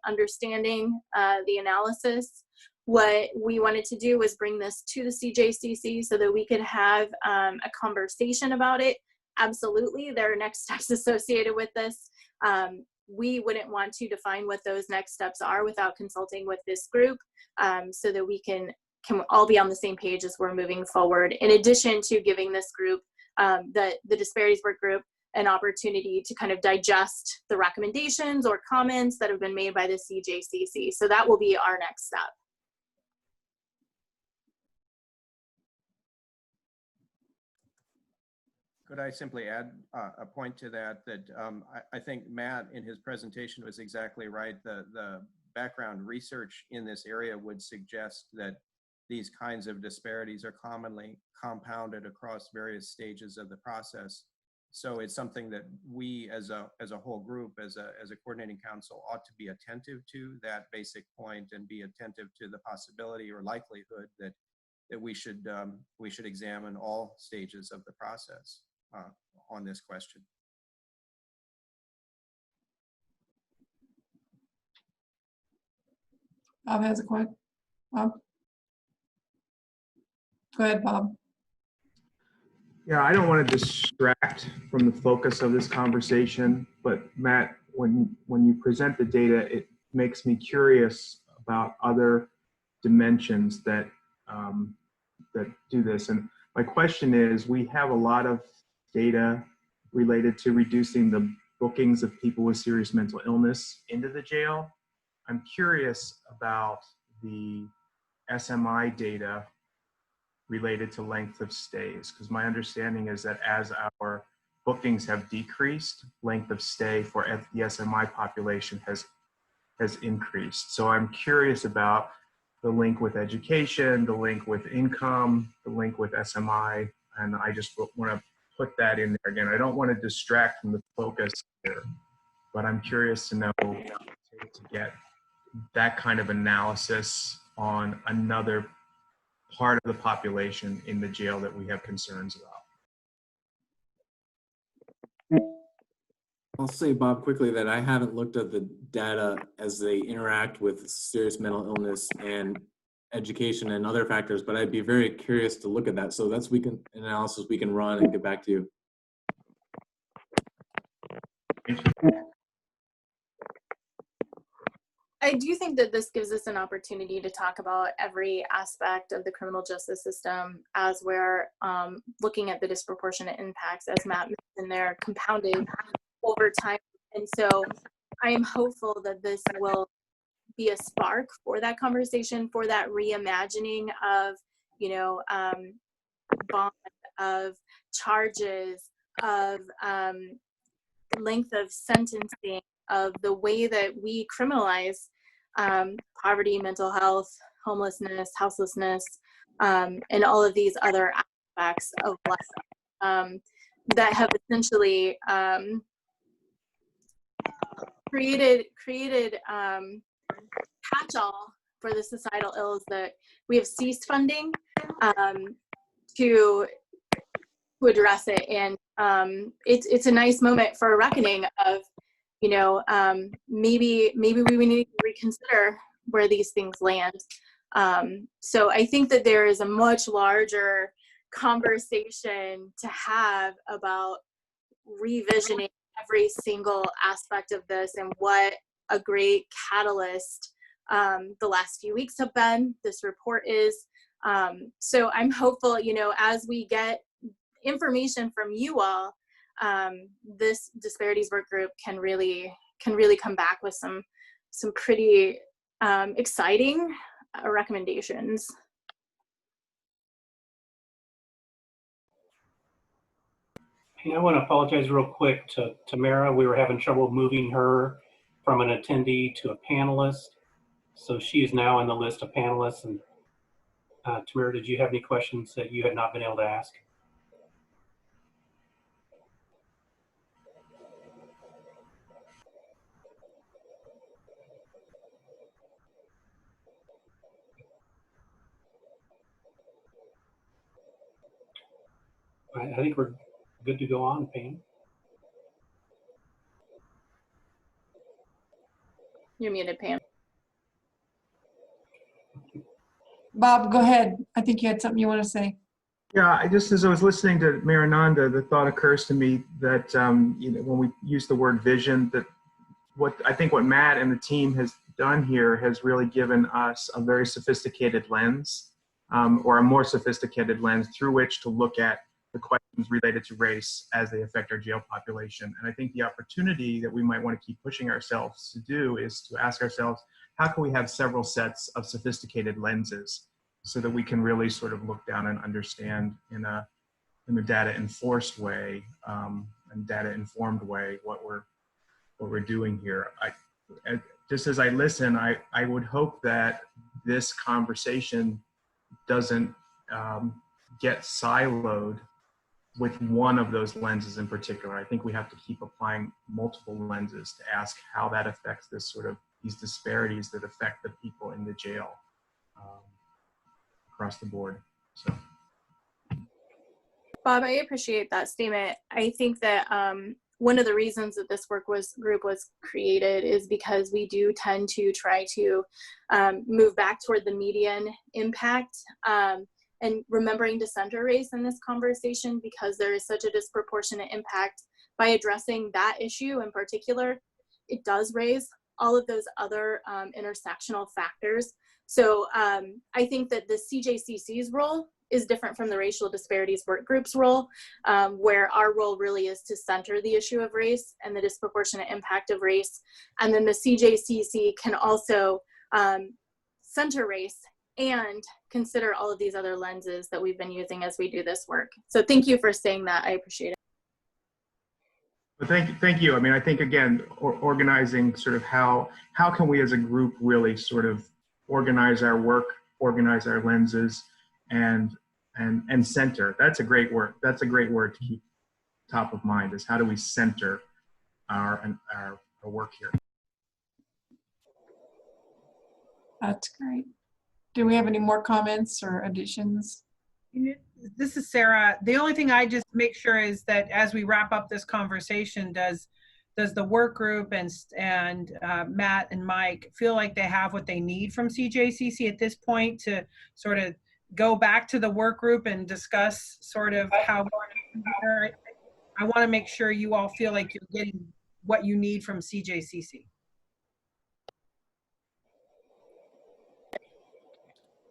understanding the analysis. What we wanted to do was bring this to the CJCC so that we could have a conversation about it. Absolutely, there are next steps associated with this. We wouldn't want to define what those next steps are without consulting with this group so that we can all be on the same page as we're moving forward. In addition to giving this group, the Disparities Work Group, an opportunity to kind of digest the recommendations or comments that have been made by the CJCC. So that will be our next step. Could I simply add a point to that? I think Matt in his presentation was exactly right. The background research in this area would suggest that these kinds of disparities are commonly compounded across various stages of the process. So it's something that we as a whole group, as a coordinating council, ought to be attentive to that basic point and be attentive to the possibility or likelihood that we should examine all stages of the process on this question. Bob has a question. Bob? Go ahead, Bob. Yeah, I don't want to distract from the focus of this conversation, but Matt, when you present the data, it makes me curious about other dimensions that that do this. And my question is, we have a lot of data related to reducing the bookings of people with serious mental illness into the jail. I'm curious about the SMI data related to length of stays, because my understanding is that as our bookings have decreased, length of stay for the SMI population has increased. So I'm curious about the link with education, the link with income, the link with SMI, and I just want to put that in there again. I don't want to distract from the focus here, but I'm curious to know to get that kind of analysis on another part of the population in the jail that we have concerns about. I'll say, Bob, quickly that I haven't looked at the data as they interact with serious mental illness and education and other factors, but I'd be very curious to look at that. So that's analysis we can run and get back to you. I do think that this gives us an opportunity to talk about every aspect of the criminal justice system as we're looking at the disproportionate impacts, as Matt mentioned, they're compounded over time. And so I am hopeful that this will be a spark for that conversation, for that reimagining of, bond, of charges, of length of sentencing, of the way that we criminalize poverty, mental health, homelessness, houselessness, and all of these other aspects of life that have essentially created catch-all for the societal ills that we have ceased funding to address it. And it's a nice moment for a reckoning of, maybe we need to reconsider where these things land. So I think that there is a much larger conversation to have about revisioning every single aspect of this and what a great catalyst the last few weeks have been. This report is. So I'm hopeful, as we get information from you all, this disparities work group can really come back with some pretty exciting recommendations. I want to apologize real quick to Tamara. We were having trouble moving her from an attendee to a panelist. So she is now on the list of panelists. And Tamara, did you have any questions that you had not been able to ask? I think we're good to go on, Pam. You're muted, Pam. Bob, go ahead. I think you had something you want to say. Yeah, as I was listening to Marinanda, the thought occurs to me that when we use the word vision, that what Matt and the team has done here has really given us a very sophisticated lens, or a more sophisticated lens through which to look at the questions related to race as they affect our jail population. And I think the opportunity that we might want to keep pushing ourselves to do is to ask ourselves, how can we have several sets of sophisticated lenses so that we can really sort of look down and understand in a in a data enforced way and data informed way what we're doing here. Just as I listen, I would hope that this conversation doesn't get siloed with one of those lenses in particular. I think we have to keep applying multiple lenses to ask how that affects these disparities that affect the people in the jail across the board. So, Bob, I appreciate that statement. I think that one of the reasons that this group was created is because we do tend to try to move back toward the median impact, and remembering to center race in this conversation, because there is such a disproportionate impact. By addressing that issue in particular, it does raise all of those other intersectional factors. So I think that the CJCC's role is different from the Racial Disparities Work Group's role, where our role really is to center the issue of race and the disproportionate impact of race. And then the CJCC can also center race and consider all of these other lenses that we've been using as we do this work. So thank you for saying that. I appreciate it. but thank you. I mean, I think again, organizing sort of how can we as a group really sort of organize our work, organize our lenses, and center. That's a great word. That's a great word to keep top of mind, is how do we center our work here. That's great. Do we have any more comments or additions? This is Sarah. The only thing I just make sure is that as we wrap up this conversation, does the work group and Matt and Mike feel like they have what they need from CJCC at this point to sort of go back to the work group and discuss sort of how I want to make sure you all feel like you're getting what you need from CJCC.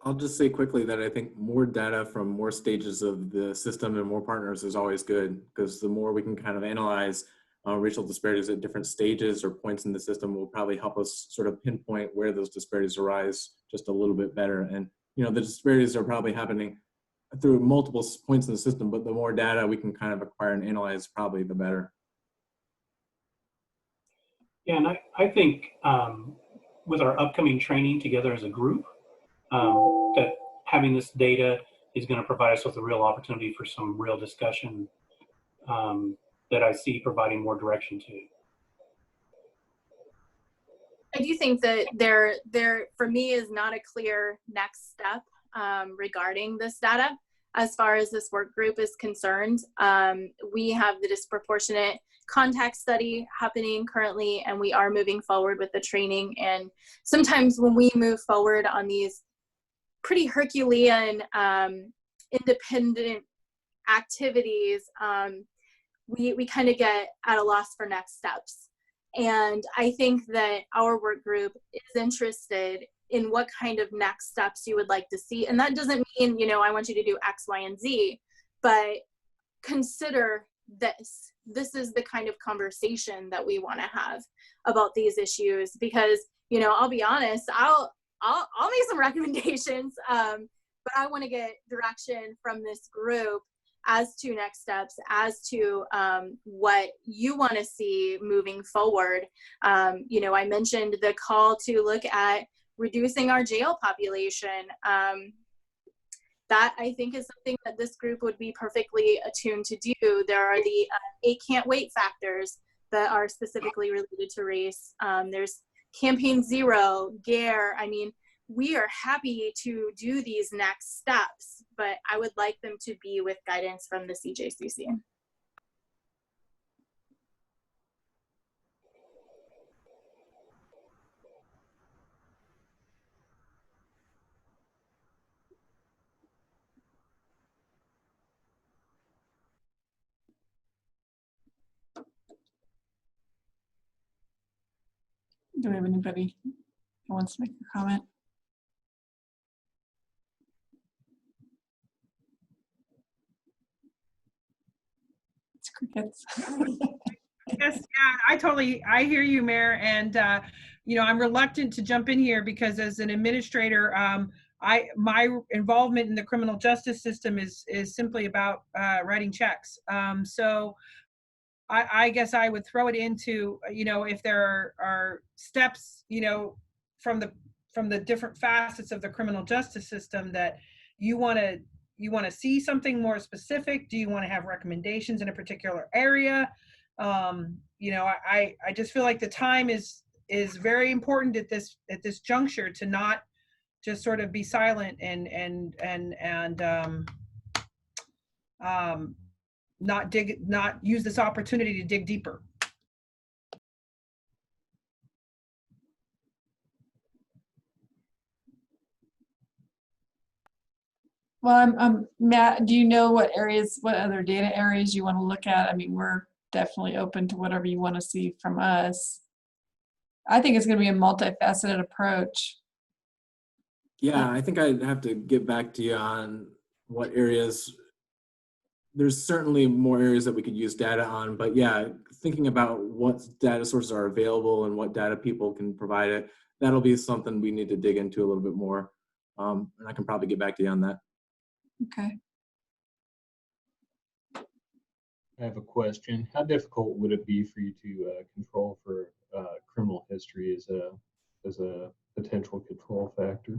I'll just say quickly that I think more data from more stages of the system and more partners is always good, because the more we can kind of analyze racial disparities at different stages or points in the system will probably help us sort of pinpoint where those disparities arise just a little bit better. And the disparities are probably happening through multiple points in the system, but the more data we can kind of acquire and analyze, probably the better. Yeah, and I think with our upcoming training together as a group, that having this data is going to provide us with a real opportunity for some real discussion that I see providing more direction to. I do think that there for me is not a clear next step regarding this data as far as this work group is concerned. We have the disproportionate contact study happening currently, and we are moving forward with the training. And sometimes when we move forward on these pretty Herculean independent activities, we kind of get at a loss for next steps. And I think that our work group is interested in what kind of next steps you would like to see. And that doesn't mean, I want you to do X, Y, and Z, but consider this. This is the kind of conversation that we want to have about these issues, because, I'll be honest, I'll make some recommendations, but I want to get direction from this group as to next steps, as to what you want to see moving forward. I mentioned the call to look at reducing our jail population. That I think is something that this group would be perfectly attuned to do. There are the 8 can't wait factors that are specifically related to race. There's Campaign Zero, GARE. I mean, we are happy to do these next steps, but I would like them to be with guidance from the CJCC. Do we have anybody who wants to make a comment? It's crickets. Yes, yeah, I hear you, Mayor. And, I'm reluctant to jump in here because as an administrator, my involvement in the criminal justice system is simply about writing checks. So I guess I would throw it into, if there are steps, from the different facets of the criminal justice system that you want to see something more specific. Do you want to have recommendations in a particular area? I just feel like the time is very important at this juncture to not just sort of be silent and not use this opportunity to dig deeper. Well, Matt, do you know what other data areas you want to look at? I mean, we're definitely open to whatever you want to see from us. I think it's going to be a multifaceted approach. Yeah, I think I'd have to get back to you on what areas. There's certainly more areas that we could use data on, but yeah, thinking about what data sources are available and what data people can provide it, that'll be something we need to dig into a little bit more. And I can probably get back to you on that. Okay. I have a question. How difficult would it be for you to control for criminal history as a potential control factor?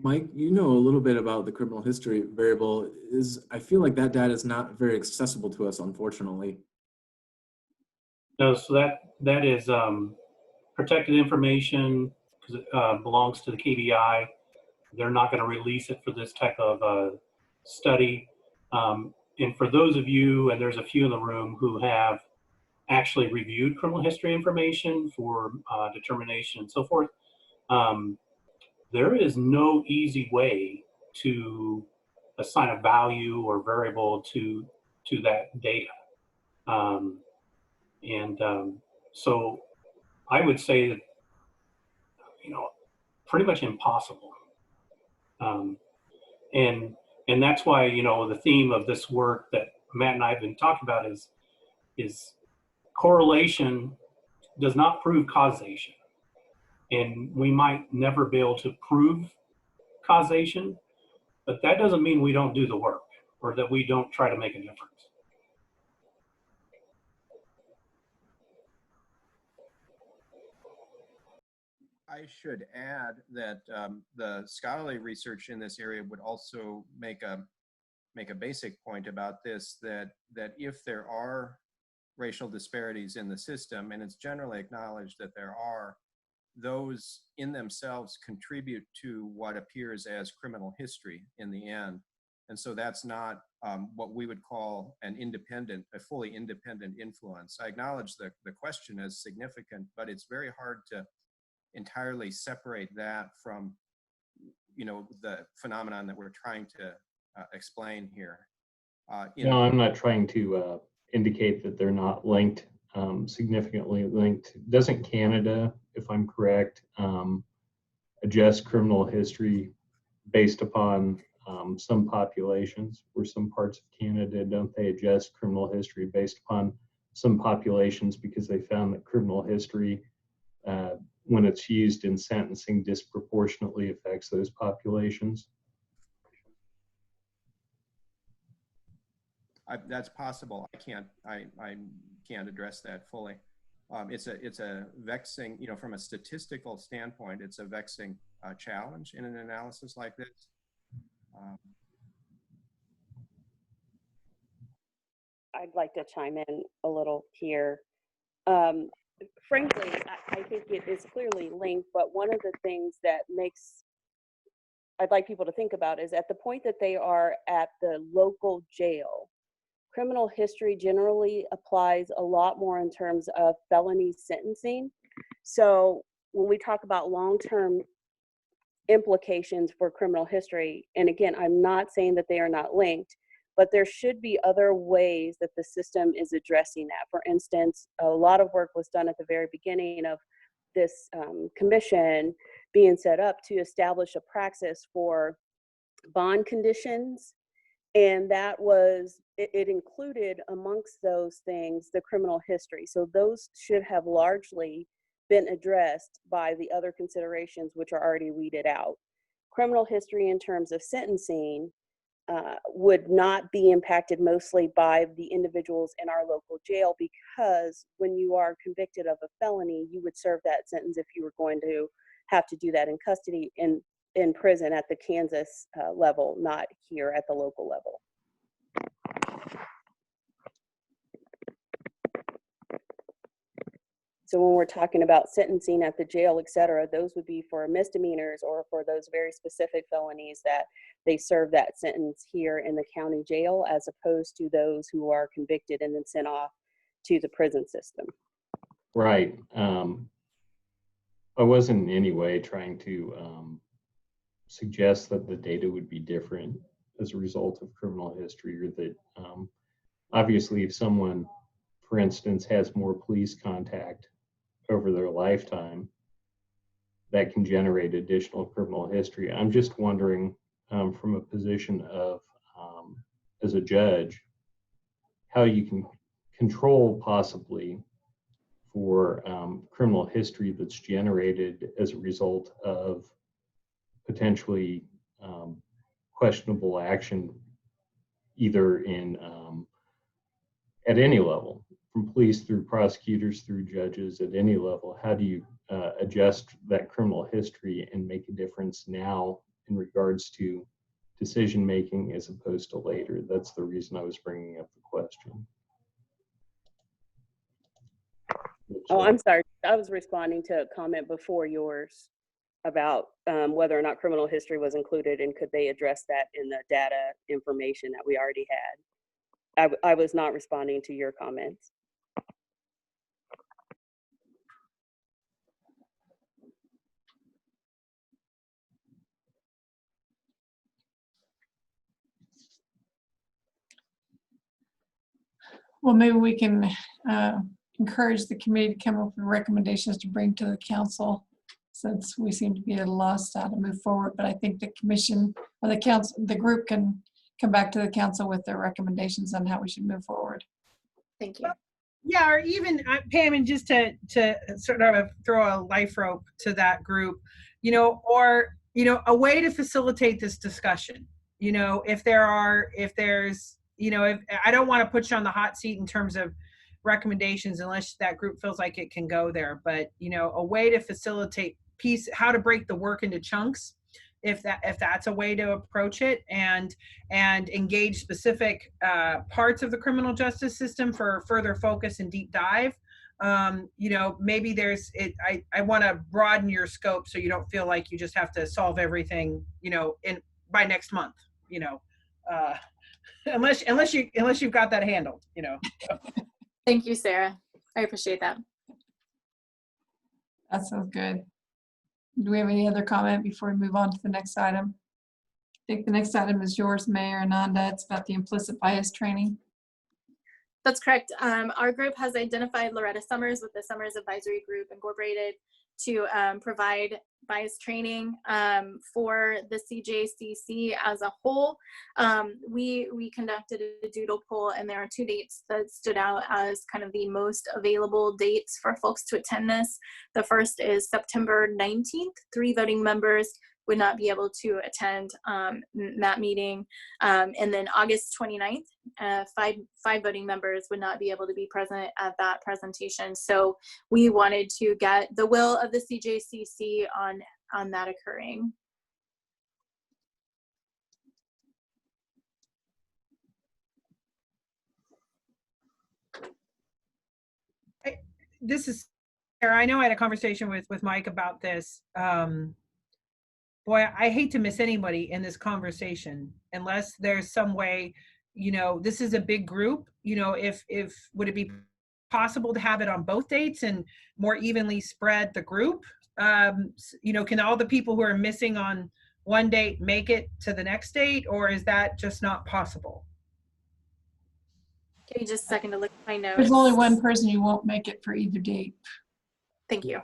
Mike, you know a little bit about the criminal history variable. I feel like that data is not very accessible to us, unfortunately. No, so that is protected information because it belongs to the KBI. They're not going to release it for this type of study. And for those of you, and there's a few in the room who have actually reviewed criminal history information for determination and so forth, there is no easy way to assign a value or variable to that data. So I would say that, pretty much impossible. And that's why, the theme of this work that Matt and I have been talking about is correlation does not prove causation. And we might never be able to prove causation, but that doesn't mean we don't do the work or that we don't try to make a difference. I should add that the scholarly research in this area would also make a basic point about this, that if there are racial disparities in the system, and it's generally acknowledged that there are, those in themselves contribute to what appears as criminal history in the end. And so that's not what we would call a fully independent influence. I acknowledge the question as significant, but it's very hard to entirely separate that from, the phenomenon that we're trying to explain here. No, I'm not trying to indicate that they're not linked, significantly linked. Doesn't Canada, if I'm correct, adjust criminal history based upon some populations, or some parts of Canada, don't they adjust criminal history based upon some populations because they found that criminal history, when it's used in sentencing, disproportionately affects those populations? That's possible. I can't address that fully. It's a vexing, from a statistical standpoint, it's a vexing challenge in an analysis like this. I'd like to chime in a little here. Frankly, I think it is clearly linked, but one of the things that I'd like people to think about is at the point that they are at the local jail, criminal history generally applies a lot more in terms of felony sentencing. So when we talk about long-term implications for criminal history, and again, I'm not saying that they are not linked, but there should be other ways that the system is addressing that. For instance, a lot of work was done at the very beginning of this commission being set up to establish a praxis for bond conditions. And that was, it included amongst those things, the criminal history. So those should have largely been addressed by the other considerations which are already weeded out. Criminal history in terms of sentencing would not be impacted mostly by the individuals in our local jail, because when you are convicted of a felony, you would serve that sentence if you were going to have to do that in custody in prison at the Kansas level, not here at the local level. So when we're talking about sentencing at the jail, et cetera, those would be for misdemeanors or for those very specific felonies that they serve that sentence here in the county jail, as opposed to those who are convicted and then sent off to the prison system. Right. I wasn't in any way trying to suggest that the data would be different as a result of criminal history, or that obviously if someone, for instance, has more police contact over their lifetime, that can generate additional criminal history. I'm just wondering, from a position of, as a judge, how you can control possibly for criminal history that's generated as a result of potentially questionable action, either in at any level, from police through prosecutors through judges, at any level. How do you adjust that criminal history and make a difference now in regards to decision making as opposed to later? That's the reason I was bringing up the question. Oh, I'm sorry. I was responding to a comment before yours about whether or not criminal history was included and could they address that in the data information that we already had. I was not responding to your comments. Well, maybe we can encourage the committee to come up with recommendations to bring to the council, since we seem to be at a loss how to move forward. But I think the commission or the council, the group, can come back to the council with their recommendations on how we should move forward. Thank you. Yeah, or even Pam, and just to sort of throw a life rope to that group, or a way to facilitate this discussion. If there's, if I don't want to put you on the hot seat in terms of recommendations unless that group feels like it can go there, but a way to facilitate how to break the work into chunks, if that's a way to approach it, and engage specific parts of the criminal justice system for further focus and deep dive. Maybe I want to broaden your scope so you don't feel like you just have to solve everything by next month, unless you've got that handled. Thank you, Sarah. I appreciate that. That sounds good. Do we have any other comment before we move on to the next item? I think the next item is yours, Mayor Ananda. It's about the implicit bias training. That's correct. Our group has identified Loretta Summers with the Summers Advisory Group Incorporated to provide bias training for the CJCC as a whole. We conducted a doodle poll, and there are 2 dates that stood out as kind of the most available dates for folks to attend this. The first is September 19th. 3 voting members would not be able to attend that meeting. And then August 29th, five voting members would not be able to be present at that presentation. So we wanted to get the will of the CJCC on that occurring. This is Sarah. I know I had a conversation with Mike about this. Boy, I hate to miss anybody in this conversation unless there's some way, this is a big group, if would it be possible to have it on both dates and more evenly spread the group? Can all the people who are missing on one date make it to the next date, or is that just not possible? Give me just a second to look at my notes. There's only one person who won't make it for either date. Thank you.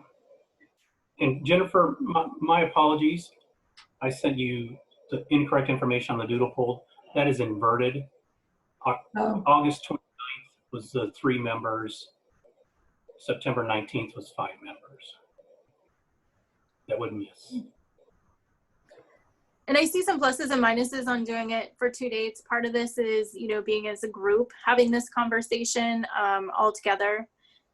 And Jennifer, my apologies. I sent you the incorrect information on the doodle poll. That is inverted. August 29th was the 3 members. September 19th was 5 members that would miss. And I see some pluses and minuses on doing it for 2 dates. Part of this is, you know, being as a group, having this conversation all together.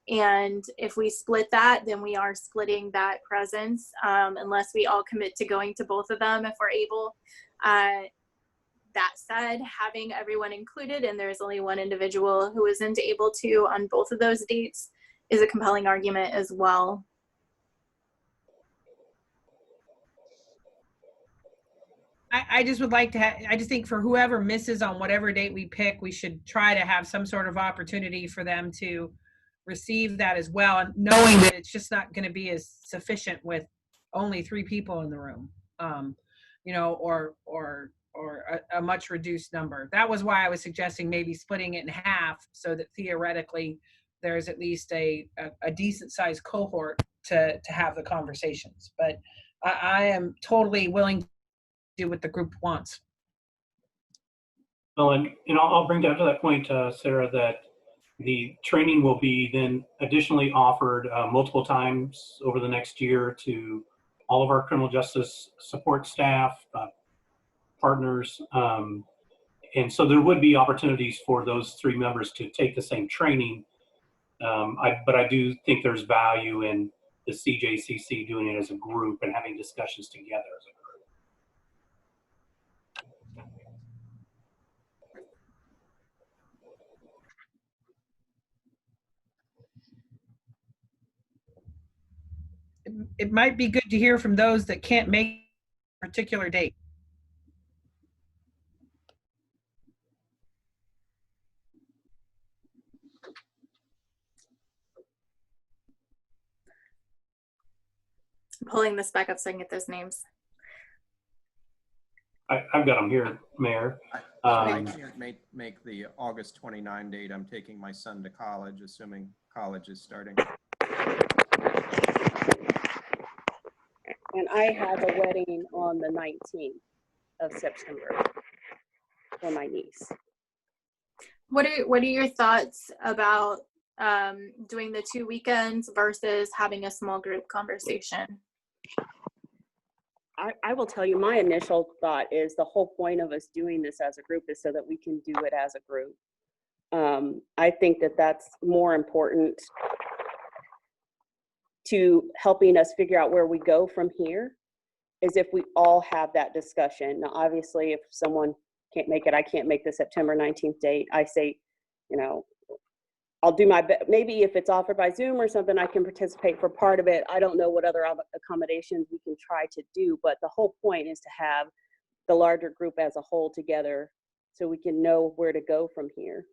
And if we split that, then we are splitting that presence, unless we all commit to going to both of them if we're able. That said, having everyone included, and there's only one individual who isn't able to on both of those dates, is a compelling argument as well. I just would like to I just think for whoever misses on whatever date we pick, we should try to have some sort of opportunity for them to receive that as well, and knowing that it's just not going to be as sufficient with only 3 people in the room, you know, or a much reduced number. That was why I was suggesting maybe splitting it in half, so that theoretically there's at least a decent sized cohort to have the conversations. But I am totally willing to do what the group wants. Well, and I'll bring down to that point, Sarah, that the training will be then additionally offered multiple times over the next year to all of our criminal justice support staff, partners. And so there would be opportunities for those 3 members to take the same training. But I do think there's value in the CJCC doing it as a group and having discussions together as a group. It might be good to hear from those that can't make a particular date. I'm pulling this back up so I can get those names. I've got them here, Mayor. I can't make the August 29 date. I'm taking my son to college, assuming college is starting. And I have a wedding on the 19th of September for my niece. What are your thoughts about doing the 2 weekends versus having a small group conversation? I will tell you, my initial thought is the whole point of us doing this as a group is so that we can do it as a group. I think that that's more important to helping us figure out where we go from here, is if we all have that discussion. Now, obviously, if someone can't make it, I can't make the September 19th date, I say, you know, I'll do my best. Maybe if it's offered by Zoom or something, I can participate for part of it. I don't know what other accommodations we can try to do, but the whole point is to have the larger group as a whole together so we can know where to go from here.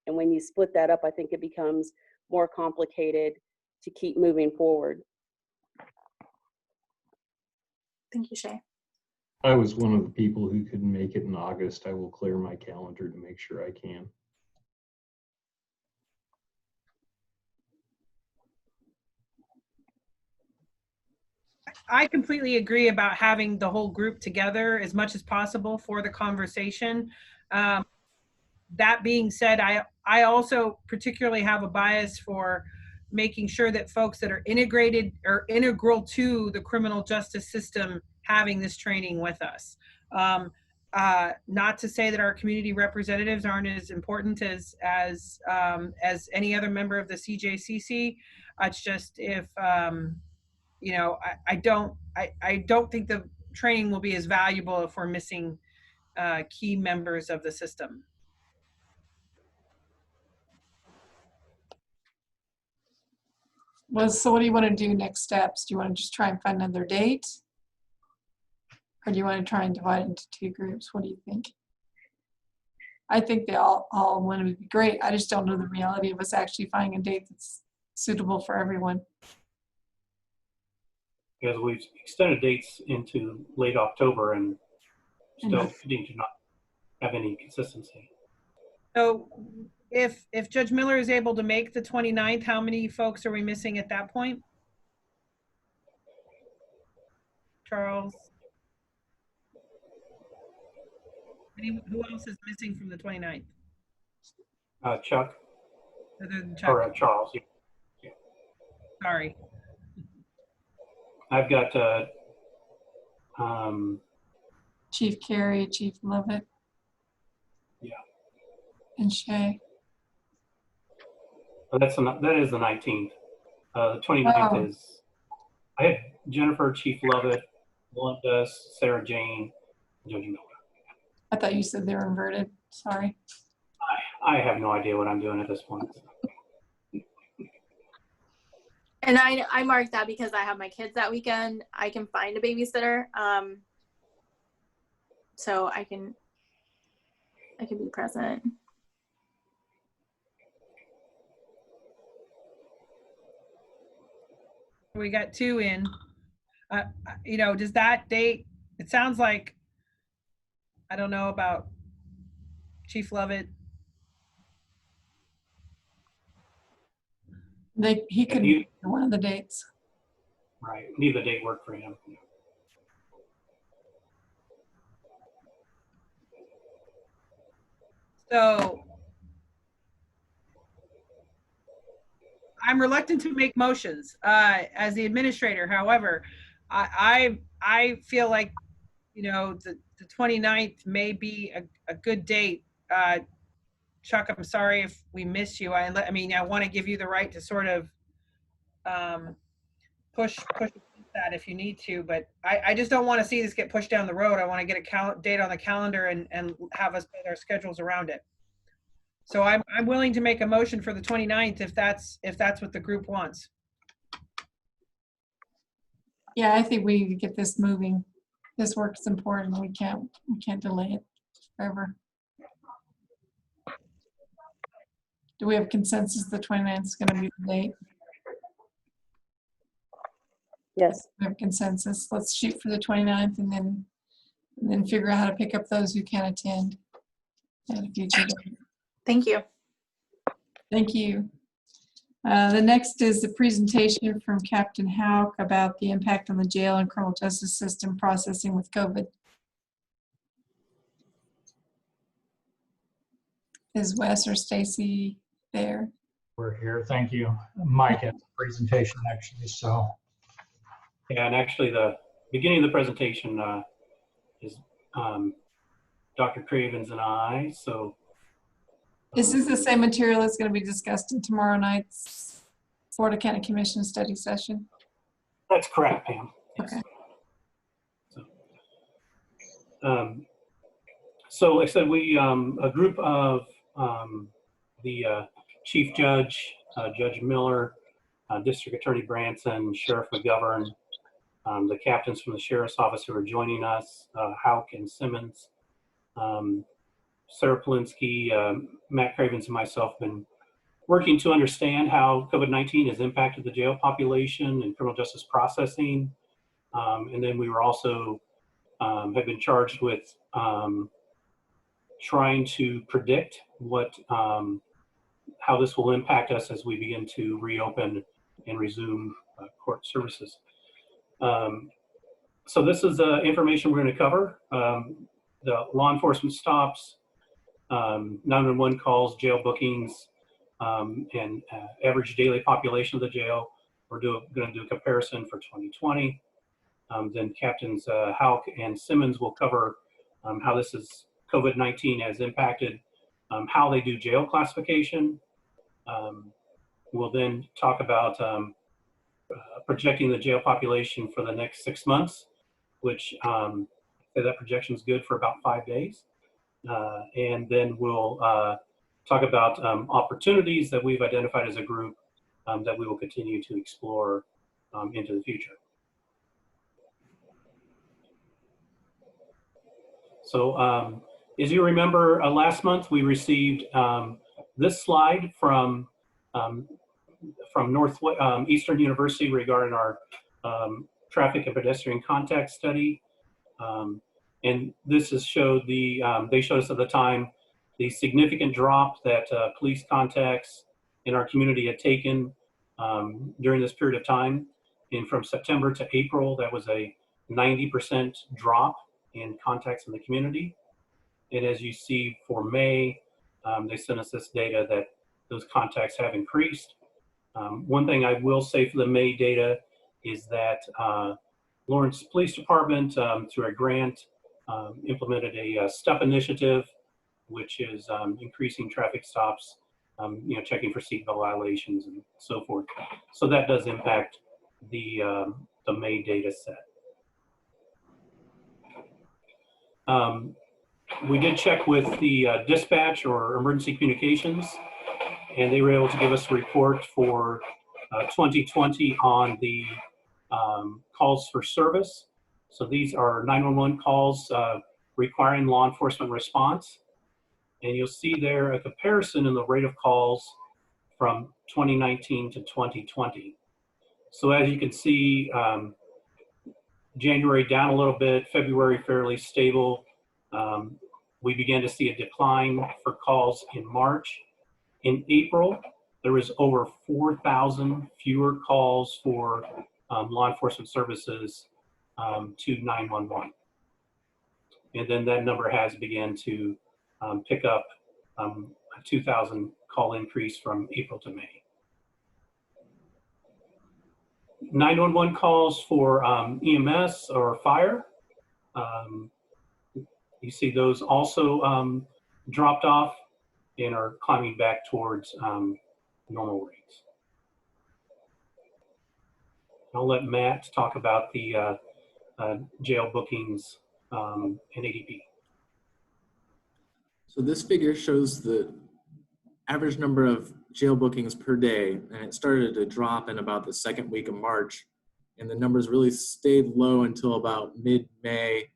And when you split that up, I think it becomes more complicated to keep moving forward. Thank you, Shay. I was one of the people who couldn't make it in August. I will clear my calendar to make sure I can. I completely agree about having the whole group together as much as possible for the conversation. That being said, I also particularly have a bias for making sure that folks that are integrated or integral to the criminal justice system having this training with us. Not to say that our community representatives aren't as important as any other member of the CJCC. It's just if you know, I don't think the training will be as valuable if we're missing key members of the system. Well, so what do you want to do next steps? Do you want to just try and find another date? Or do you want to try and divide it into 2 groups? What do you think? I think they all want to be great. I just don't know the reality of us actually finding a date that's suitable for everyone. Because we've extended dates into late October and still continue to not have any consistency. So if Judge Miller is able to make the 29th, how many folks are we missing at that point? Charles? Who else is missing from the 29th? Chuck? Other than Chuck. Or Charles. Yeah. Sorry. I've got Chief Carey, Chief Lovett. Yeah. And Shay. that is the 19th. The 29th is, I have Jennifer, Chief Lovett, Melinda, Sarah Jane, Jody Miller. I thought you said they were inverted. Sorry. I have no idea what I'm doing at this point. And I marked that because I have my kids that weekend. I can find a babysitter, so I can be present. We got 2 in. Does that date? It sounds like, I don't know about Chief Lovett. He couldn't do one of the dates. Right. Neither date worked for him. So I'm reluctant to make motions as the administrator. However, I feel like, the 29th may be a good date. Chuck, I'm sorry if we miss you. I want to give you the right to sort of push that if you need to, but I just don't want to see this get pushed down the road. I want to get a date on the calendar and have us put our schedules around it. So I'm willing to make a motion for the 29th if that's what the group wants. Yeah, I think we need to get this moving. This work is important. We can't delay it forever. Do we have consensus the 29th is going to be the date? Yes. We have consensus. Let's shoot for the 29th and then figure out how to pick up those who can attend at a future date. Thank you. Thank you. The next is the presentation from Captain Hauk about the impact on the jail and criminal justice system processing with COVID. Is Wes or Stacy there? We're here. Thank you. Mike has a presentation actually, so. Yeah, and actually the beginning of the presentation is Dr. Cravens and I, so. Is this the same material that's going to be discussed in tomorrow night's Florida County Commission study session? That's correct, Pam. Yes. Okay. So like I said, we, a group of the Chief Judge, Judge Miller, District Attorney Branson, Sheriff McGovern, the captains from the Sheriff's Office who are joining us, Hauk and Simmons, Sarah Polinsky, Matt Cravens, and myself have been working to understand how COVID-19 has impacted the jail population and criminal justice processing. And then we were also have been charged with trying to predict what how this will impact us as we begin to reopen and resume court services. So this is the information we're going to cover. The law enforcement stops, 911 calls, jail bookings, and average daily population of the jail. We're going to do a comparison for 2020. Then Captains Hauk and Simmons will cover how this is COVID-19 has impacted how they do jail classification. We'll then talk about projecting the jail population for the next 6 months, which that projection is good for about 5 days. And then we'll talk about opportunities that we've identified as a group that we will continue to explore into the future. So as you remember, last month we received this slide from Eastern University regarding our traffic and pedestrian contact study. And this has showed they showed us at the time the significant drop that police contacts in our community had taken during this period of time. And from September to April, that was a 90% drop in contacts in the community. And as you see for May, they sent us this data that those contacts have increased. One thing I will say for the May data is that Lawrence Police Department, through a grant, implemented a STEP initiative, which is increasing traffic stops, checking for seatbelt violations and so forth. So that does impact the May data set. We did check with the dispatch or emergency communications, and they were able to give us a report for 2020 on the calls for service. So these are 911 calls requiring law enforcement response. And you'll see there a comparison in the rate of calls from 2019 to 2020. So as you can see, January down a little bit, February fairly stable. We began to see a decline for calls in March. In April, there was over 4,000 fewer calls for law enforcement services to 911. And then that number has begun to pick up a 2,000 call increase from April to May. 911 calls for EMS or fire. You see those also dropped off and are climbing back towards normal rates. I'll let Matt talk about the jail bookings and ADP. So this figure shows the average number of jail bookings per day, and it started to drop in about the second week of March, and the numbers really stayed low until about mid-May,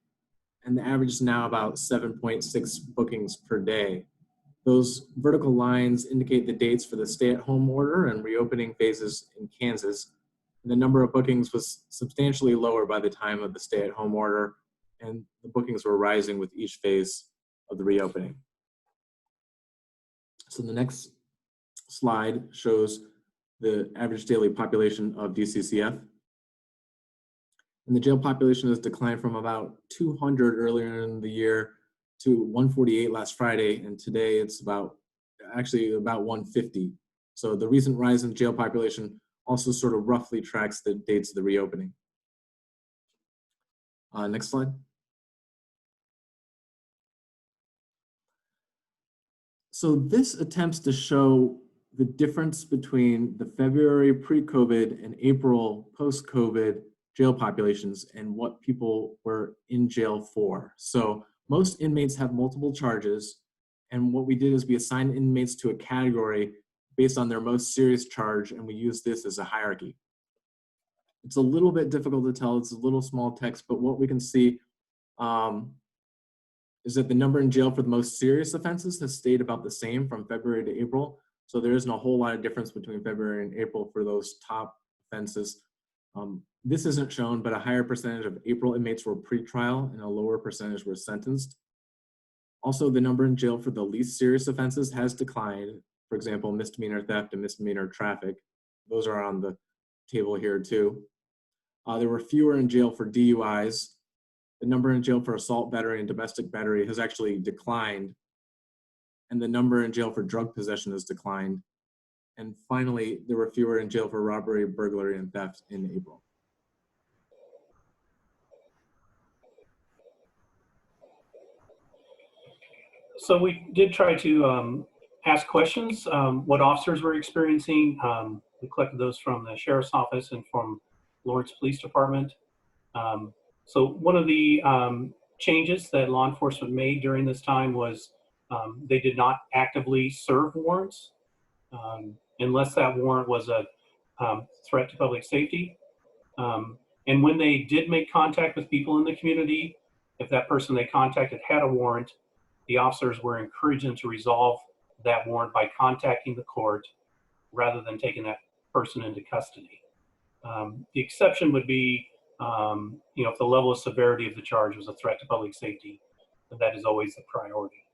and the average is now about 7.6 bookings per day. Those vertical lines indicate the dates for the stay-at-home order and reopening phases in Kansas. And the number of bookings was substantially lower by the time of the stay-at-home order, and the bookings were rising with each phase of the reopening. So the next slide shows the average daily population of DCCF. And the jail population has declined from about 200 earlier in the year to 148 last Friday, and today it's about 150. So the recent rise in jail population also sort of roughly tracks the dates of the reopening. Next slide. So this attempts to show the difference between the February pre-COVID and April post-COVID jail populations and what people were in jail for. So most inmates have multiple charges, and what we did is we assigned inmates to a category based on their most serious charge, and we use this as a hierarchy. It's a little bit difficult to tell, it's a little small text, but what we can see is that the number in jail for the most serious offenses has stayed about the same from February to April. So there isn't a whole lot of difference between February and April for those top offenses. This isn't shown, but a higher percentage of April inmates were pretrial and a lower percentage were sentenced. Also, the number in jail for the least serious offenses has declined. For example, misdemeanor theft and misdemeanor traffic. Those are on the table here too. There were fewer in jail for DUIs. The number in jail for assault, battery, and domestic battery has actually declined. And the number in jail for drug possession has declined. And finally, there were fewer in jail for robbery, burglary, and theft in April. So we did try to ask questions, what officers were experiencing. We collected those from the Sheriff's Office and from Lawrence Police Department. So one of the changes that law enforcement made during this time was they did not actively serve warrants unless that warrant was a threat to public safety. And when they did make contact with people in the community, if that person they contacted had a warrant, the officers were encouraged to resolve that warrant by contacting the court rather than taking that person into custody. The exception would be, if the level of severity of the charge was a threat to public safety, that is always the priority.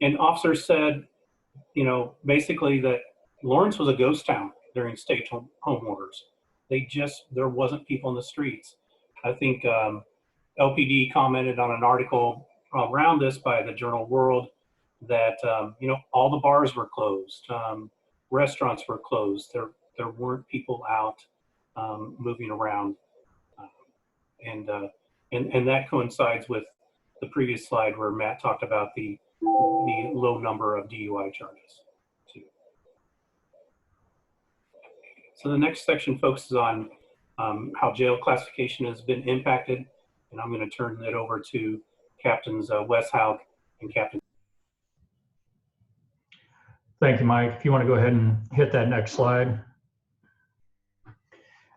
And officers said, basically that Lawrence was a ghost town during stay-at-home orders. There wasn't people in the streets. I think LPD commented on an article around this by the journal World that, all the bars were closed. restaurants were closed. There weren't people out moving around, and that coincides with the previous slide where Matt talked about the low number of DUI charges too. So the next section focuses on how jail classification has been impacted, and I'm going to turn it over to Captains Wes Haug and Captain. Thank you, Mike. If you want to go ahead and hit that next slide.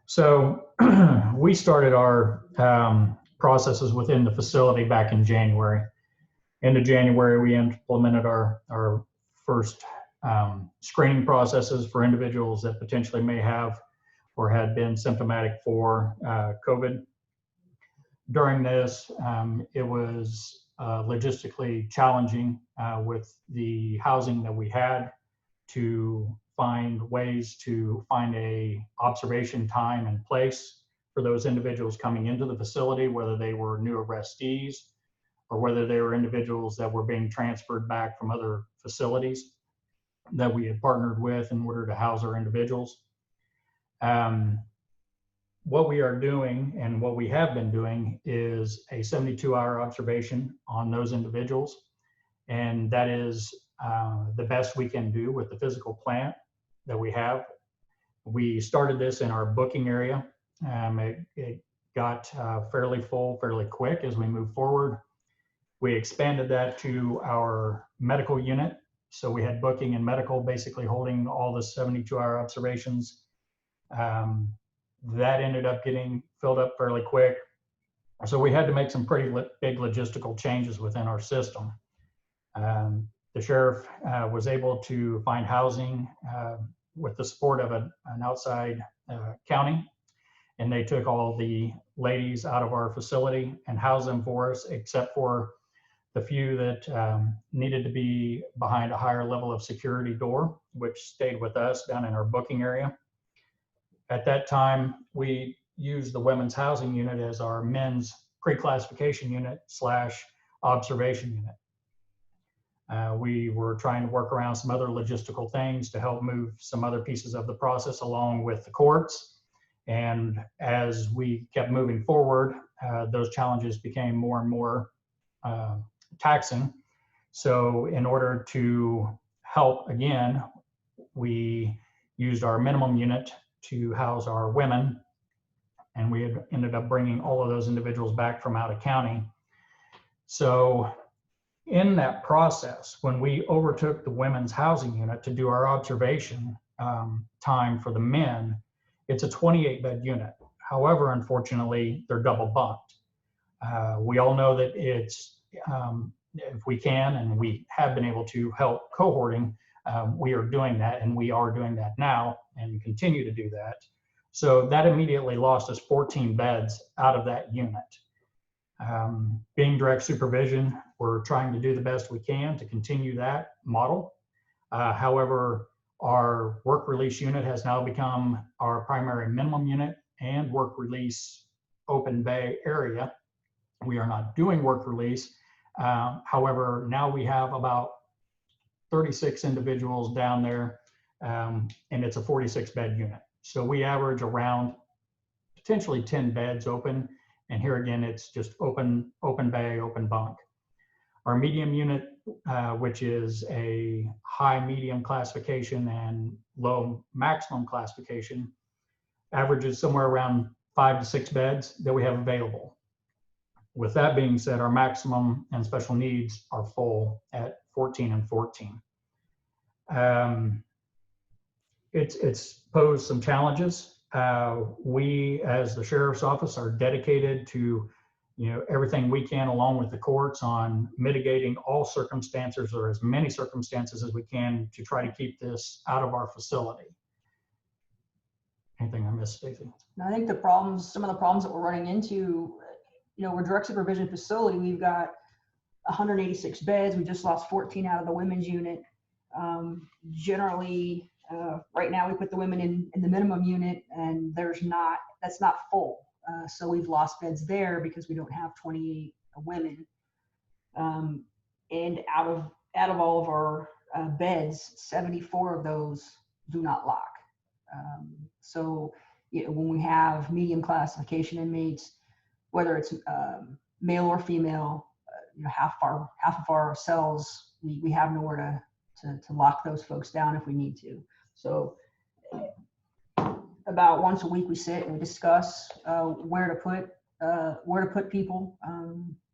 So we started our processes within the facility back in January. End of January, we implemented our first screening processes for individuals that potentially may have or had been symptomatic for COVID. During this, it was logistically challenging with the housing that we had to find ways to find a observation time and place for those individuals coming into the facility, whether they were new arrestees or whether they were individuals that were being transferred back from other facilities that we had partnered with in order to house our individuals. What we are doing and what we have been doing is a 72-hour observation on those individuals. And that is the best we can do with the physical plant that we have. We started this in our booking area. It got fairly full fairly quick as we moved forward. We expanded that to our medical unit. So we had booking and medical basically holding all the 72-hour observations. That ended up getting filled up fairly quick. So we had to make some pretty big logistical changes within our system. The sheriff was able to find housing with the support of an outside county, and they took all the ladies out of our facility and housed them for us, except for the few that needed to be behind a higher level of security door, which stayed with us down in our booking area. At that time, we used the women's housing unit as our men's pre-classification unit / observation unit. We were trying to work around some other logistical things to help move some other pieces of the process along with the courts. And as we kept moving forward, those challenges became more and more taxing. So in order to help, again, we used our minimum unit to house our women, and we had ended up bringing all of those individuals back from out of county. So in that process, when we overtook the women's housing unit to do our observation time for the men, it's a 28-bed unit. However, unfortunately, they're double bunked. We all know that it's, if we can, and we have been able to help cohorting, we are doing that, and we are doing that now and continue to do that. So that immediately lost us 14 beds out of that unit. Being direct supervision, we're trying to do the best we can to continue that model. However, our work release unit has now become our primary minimum unit and work release open bay area. We are not doing work release. However, now we have about 36 individuals down there, and it's a 46-bed unit. So we average around potentially 10 beds open, and here again, it's just open bay, open bunk. Our medium unit, which is a high medium classification and low maximum classification, averages somewhere around 5 to 6 beds that we have available. With that being said, our maximum and special needs are full at 14 and 14. It's posed some challenges. We, as the Sheriff's Office, are dedicated to everything we can, along with the courts, on mitigating all circumstances, or as many circumstances as we can, to try to keep this out of our facility. Anything I missed, Stacey? I think some of the problems that we're running into, we're a direct supervision facility. We've got 186 beds. We just lost 14 out of the women's unit. Generally, right now we put the women in the minimum unit, and that's not full. So we've lost beds there because we don't have 28 women. And out of all of our beds, 74 of those do not lock. So when we have medium classification inmates, whether it's male or female, half of our cells, we have nowhere to lock those folks down if we need to. So about once a week we sit and we discuss where to put people,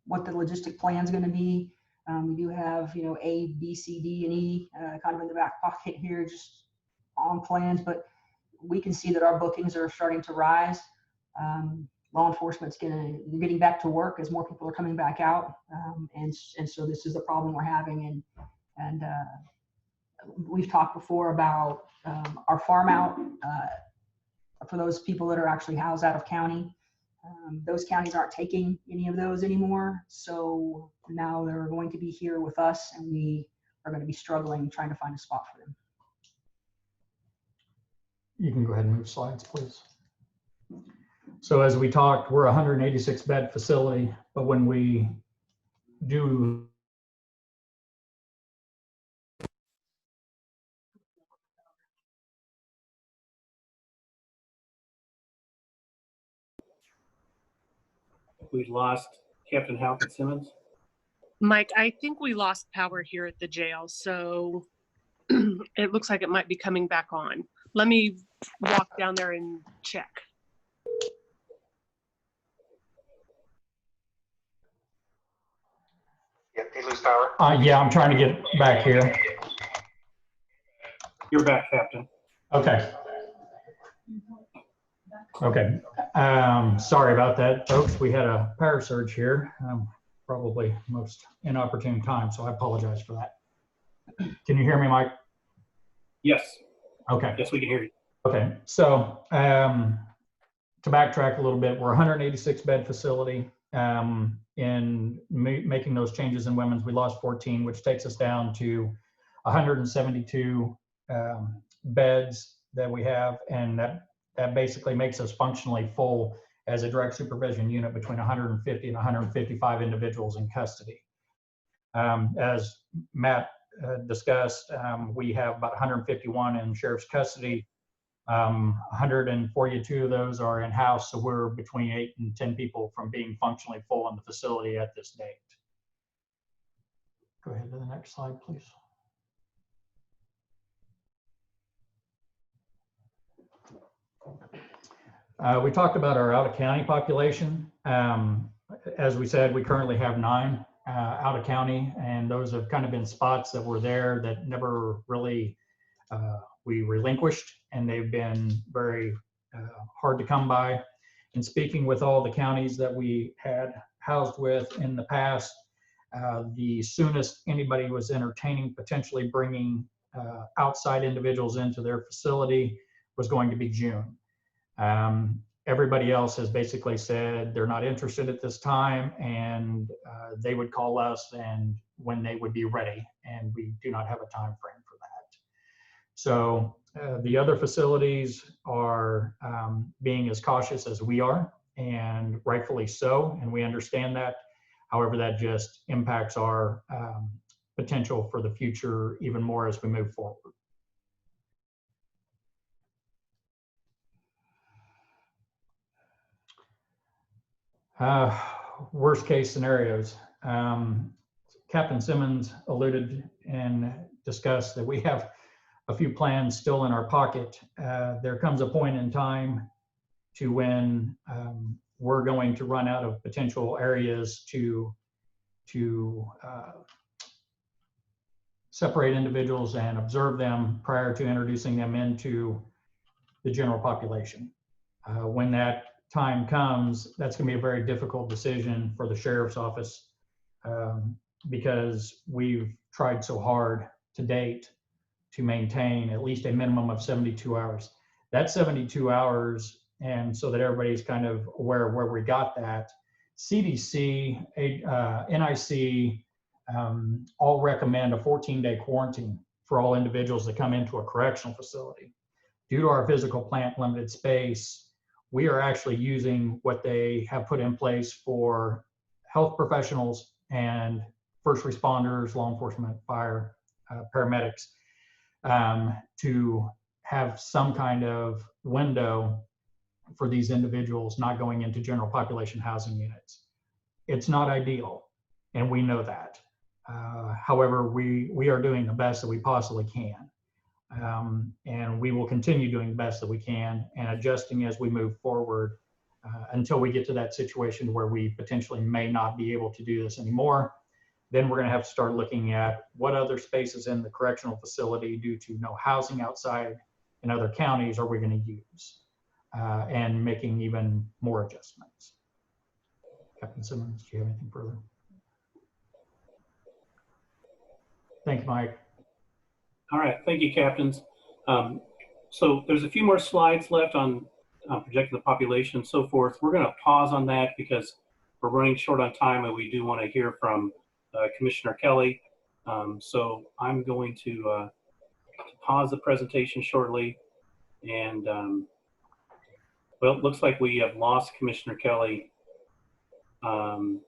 what the logistic plan is going to be. We do have A, B, C, D, and E kind of in the back pocket here, just on plans, but we can see that our bookings are starting to rise. Law enforcement's getting back to work as more people are coming back out, and so this is the problem we're having. And we've talked before about our farm out for those people that are actually housed out of county. Those counties aren't taking any of those anymore, so now they're going to be here with us, and we are going to be struggling trying to find a spot for them. You can go ahead and move slides, please. So as we talked, we're a 186 bed facility, but when we do We lost Captain Halkett Simmons. Mike, I think we lost power here at the jail, so it looks like it might be coming back on. Let me walk down there and check. Yeah, did you lose power? yeah, I'm trying to get back here. You're back, Captain. Okay. Okay. Sorry about that, folks. We had a power surge here. Probably most inopportune time, so I apologize for that. Can you hear me, Mike? Yes. Okay. Yes, we can hear you. Okay. So to backtrack a little bit, we're a 186 bed facility. In making those changes in women's, we lost 14, which takes us down to 172 beds that we have, and that basically makes us functionally full as a direct supervision unit between 150 and 155 individuals in custody. As Matt discussed, we have about 151 in sheriff's custody. 142 of those are in-house, so we're between 8 and 10 people from being functionally full in the facility at this date. Go ahead to the next slide, please. We talked about our out-of-county population. As we said, we currently have 9 out-of-county, and those have kind of been spots that were there that never really we relinquished, and they've been very hard to come by. And speaking with all the counties that we had housed with in the past, the soonest anybody was entertaining potentially bringing outside individuals into their facility was going to be June. Everybody else has basically said they're not interested at this time, and they would call us and when they would be ready, and we do not have a time frame for that. So the other facilities are being as cautious as we are, and rightfully so, and we understand that. However, that just impacts our potential for the future even more as we move forward. Worst case scenarios. Captain Simmons alluded and discussed that we have a few plans still in our pocket. There comes a point in time to when we're going to run out of potential areas to separate individuals and observe them prior to introducing them into the general population. When that time comes, that's going to be a very difficult decision for the sheriff's office because we've tried so hard to date to maintain at least a minimum of 72 hours. That 72 hours, and so that everybody's kind of aware of where we got that, CDC, NIC, all recommend a 14-day quarantine for all individuals that come into a correctional facility. Due to our physical plant limited space, we are actually using what they have put in place for health professionals and first responders, law enforcement, fire, paramedics, to have some kind of window for these individuals not going into general population housing units. It's not ideal, and we know that. However, we are doing the best that we possibly can. And we will continue doing the best that we can and adjusting as we move forward until we get to that situation where we potentially may not be able to do this anymore. Then we're going to have to start looking at what other spaces in the correctional facility due to no housing outside in other counties are we going to use, and making even more adjustments. Captain Simmons, do you have anything further? Thank you, Mike. All right, thank you, captains. So there's a few more slides left on projecting the population and so forth. We're going to pause on that because we're running short on time and we do want to hear from Commissioner Kelly. So I'm going to pause the presentation shortly. And well, it looks like we have lost Commissioner Kelly to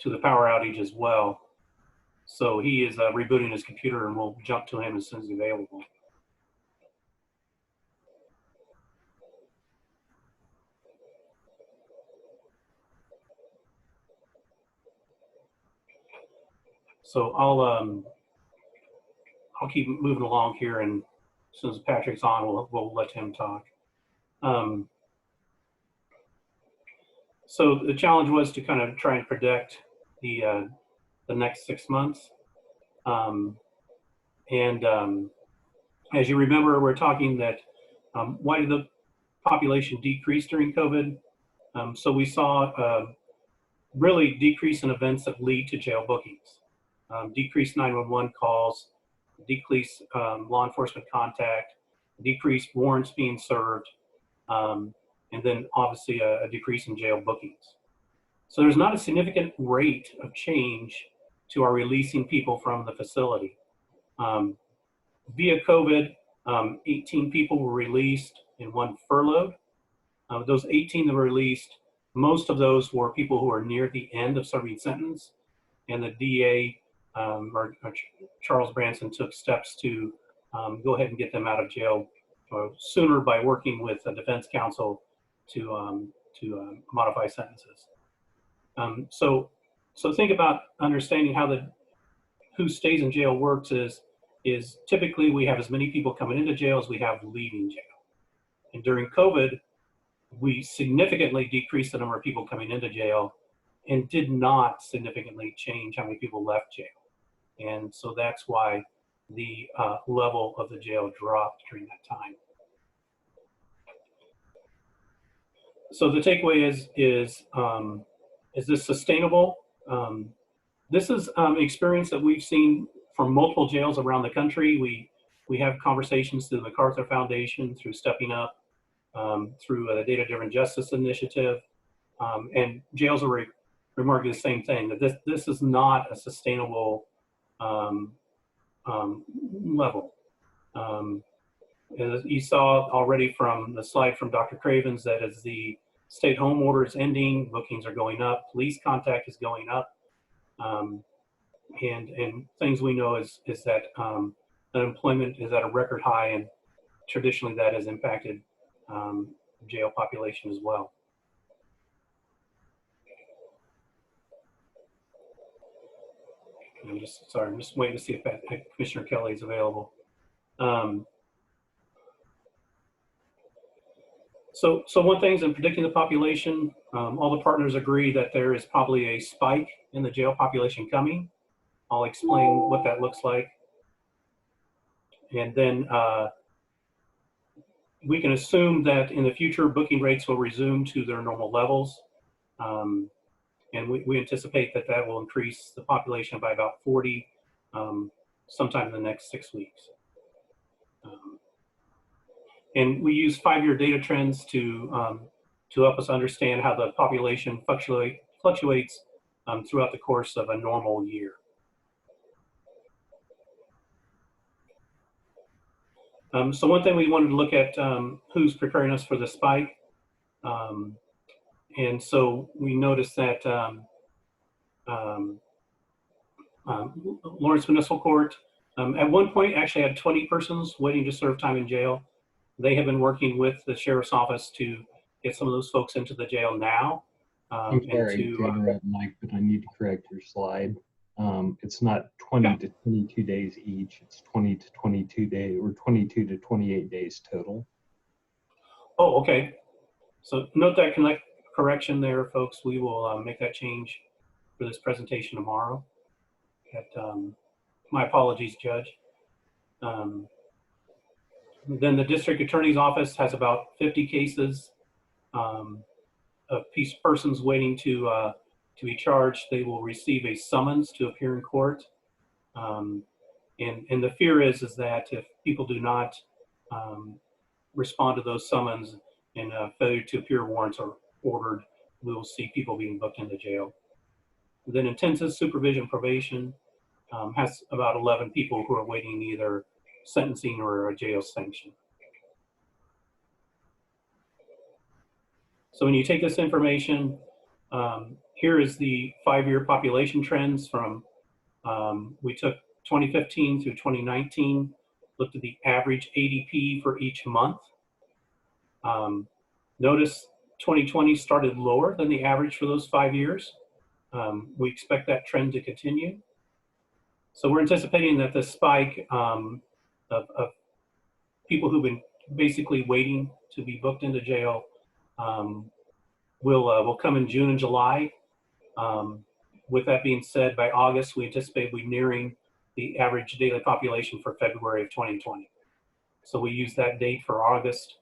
the power outage as well. So he is rebooting his computer and we'll jump to him as soon as he's available. So I'll keep moving along here, and as soon as Patrick's on, we'll let him talk. So the challenge was to kind of try and predict the next 6 months. As you remember, we're talking that why did the population decrease during COVID? So we saw really decrease in events that lead to jail bookings, decreased 911 calls, decreased law enforcement contact, decreased warrants being served, and then obviously a decrease in jail bookings. So there's not a significant rate of change to our releasing people from the facility. Via COVID, 18 people were released and 1 furloughed. Those 18 that were released, most of those were people who are near the end of serving sentence, and the DA or Charles Branson took steps to go ahead and get them out of jail sooner by working with the defense counsel to modify sentences. So think about understanding how who stays in jail works is typically we have as many people coming into jail as we have leaving jail. And during COVID, we significantly decreased the number of people coming into jail and did not significantly change how many people left jail. And so that's why the level of the jail dropped during that time. So the takeaway is this sustainable? This is an experience that we've seen from multiple jails around the country. We have conversations through the MacArthur Foundation, through Stepping Up, through the Data-Driven Justice Initiative, and jails are remarking the same thing, that this is not a sustainable level. As you saw already from the slide from Dr. Cravens, that as the stay-at-home order is ending, bookings are going up, police contact is going up, and things we know is that unemployment is at a record high, and traditionally that has impacted jail population as well. I'm just waiting to see if Commissioner Kelly is available. So one thing is in predicting the population, all the partners agree that there is probably a spike in the jail population coming. I'll explain what that looks like. And then we can assume that in the future, booking rates will resume to their normal levels. And we anticipate that will increase the population by about 40 sometime in the next 6 weeks. And we use 5-year data trends to help us understand how the population fluctuates throughout the course of a normal year. So one thing we wanted to look at who's preparing us for the spike. And so we noticed that Lawrence Municipal Court At one point, actually had 20 persons waiting to serve time in jail. They have been working with the sheriff's office to get some of those folks into the jail now. I'm sorry to interrupt, Mike, but I need to correct your slide. It's not 20 to 22 days each. It's 20 to 22 days, or 22 to 28 days total. Oh, okay. So note that correction there, folks. We will make that change for this presentation tomorrow. My apologies, Judge. Then the district attorney's office has about 50 cases of persons waiting to be charged. They will receive a summons to appear in court. And the fear is that if people do not respond to those summons and failure to appear warrants are ordered, we will see people being booked into jail. Then intensive supervision probation has about 11 people who are waiting either sentencing or a jail sanction. So when you take this information, here is the 5-year population trends from, we took 2015 through 2019, looked at the average ADP for each month. Notice 2020 started lower than the average for those 5 years. We expect that trend to continue. So we're anticipating that the spike of people who've been basically waiting to be booked into jail will come in June and July. With that being said, by August, we anticipate we're nearing the average daily population for February of 2020. So we use that date for August.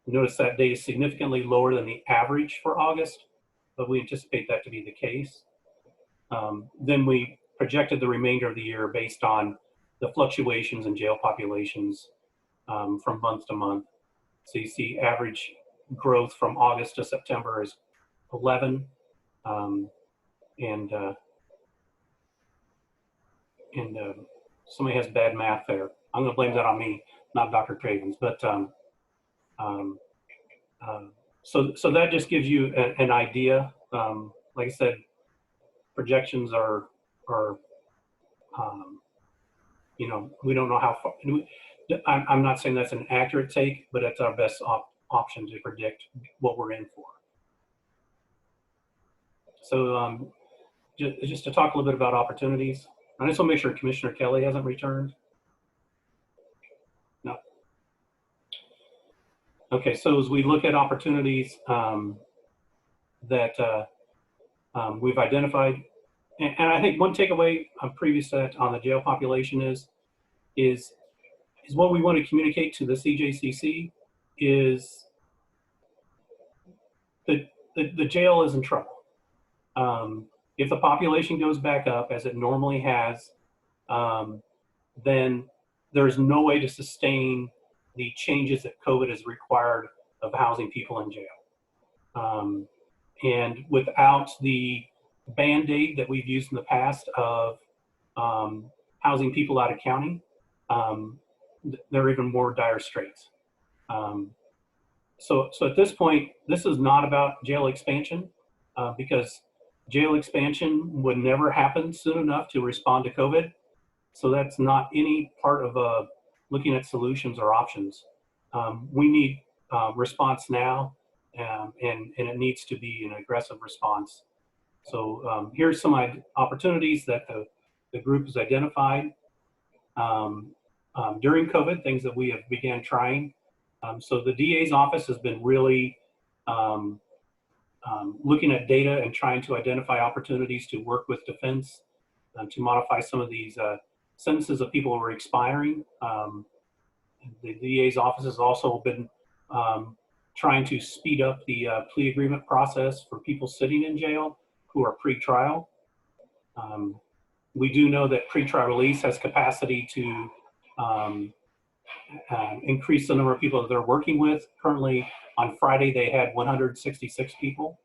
Notice that date is significantly lower than the average for August, but we anticipate that to be the case. Then we projected the remainder of the year based on the fluctuations in jail populations from month to month. So you see average growth from August to September is 11, and somebody has bad math there. I'm going to blame that on me, not Dr. Cravens. But so that just gives you an idea. Like I said, projections are you know, we don't know how far. I'm not saying that's an accurate take, but it's our best option to predict what we're in for. So just to talk a little bit about opportunities, I just want to make sure Commissioner Kelly hasn't returned. No. Okay, so as we look at opportunities that we've identified, and I think one takeaway on previous set on the jail population is what we want to communicate to the CJCC is that the jail is in trouble. If the population goes back up as it normally has, then there's no way to sustain the changes that COVID has required of housing people in jail. And without the Band-Aid that we've used in the past of housing people out of county, they're even more dire straits. So at this point, this is not about jail expansion because jail expansion would never happen soon enough to respond to COVID. So that's not any part of looking at solutions or options. We need response now, and it needs to be an aggressive response. So here's some opportunities that the group has identified during COVID, things that we have began trying. So the DA's office has been really looking at data and trying to identify opportunities to work with defense to modify some of these sentences of people who are expiring. The DA's office has also been trying to speed up the plea agreement process for people sitting in jail who are pre-trial. We do know that pre-trial release has capacity to increase the number of people that they're working with. Currently, on Friday, they had 166 people,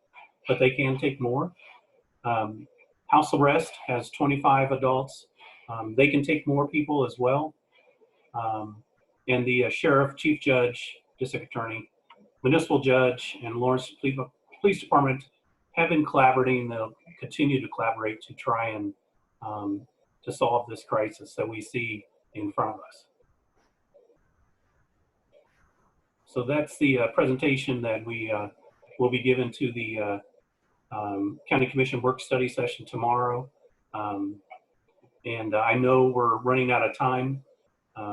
but they can take more. House arrest has 25 adults. They can take more people as well. And the sheriff, chief judge, district attorney, municipal judge, and Lawrence Police Department have been collaborating. They'll continue to collaborate to try and to solve this crisis that we see in front of us. So that's the presentation that we will be given to the County Commission work study session tomorrow. And I know we're running out of time, but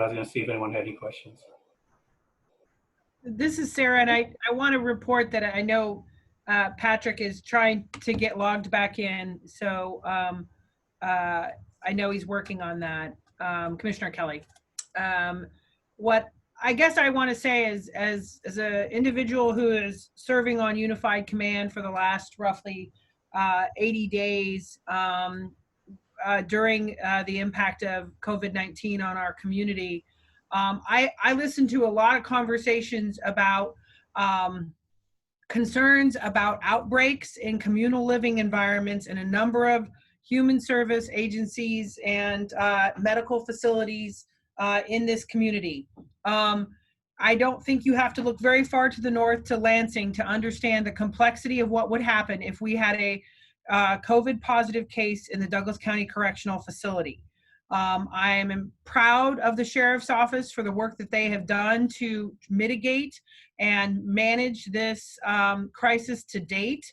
I was going to see if anyone had any questions. This is Sarah, and I want to report that I know Patrick is trying to get logged back in. So I know he's working on that. Commissioner Kelly. What I guess I want to say is, as an individual who is serving on Unified Command for the last roughly 80 days during the impact of COVID-19 on our community, I listened to a lot of conversations about concerns about outbreaks in communal living environments in a number of human service agencies and medical facilities in this community. I don't think you have to look very far to the north to Lansing to understand the complexity of what would happen if we had a COVID positive case in the Douglas County Correctional Facility. I am proud of the Sheriff's Office for the work that they have done to mitigate and manage this crisis to date,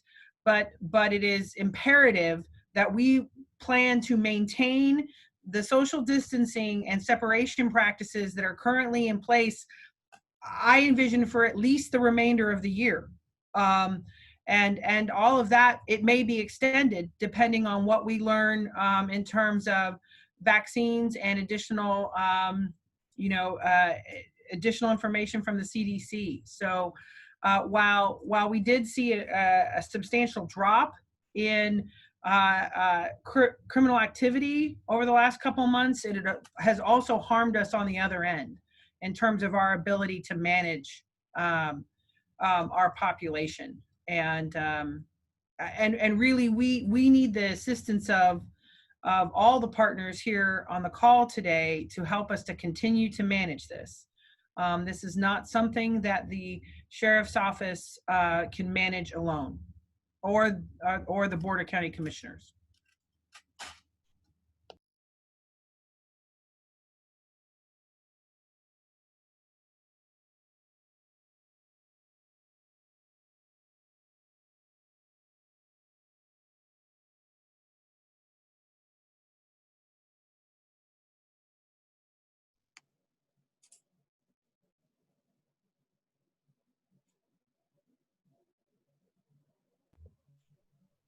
but it is imperative that we plan to maintain the social distancing and separation practices that are currently in place, I envision, for at least the remainder of the year. And all of that, it may be extended depending on what we learn in terms of vaccines and additional, additional information from the CDC. So while we did see a substantial drop in criminal activity over the last couple of months, it has also harmed us on the other end in terms of our ability to manage our population. And really, we need the assistance of all the partners here on the call today to help us to continue to manage this. This is not something that the Sheriff's Office can manage alone, or the Board of County Commissioners.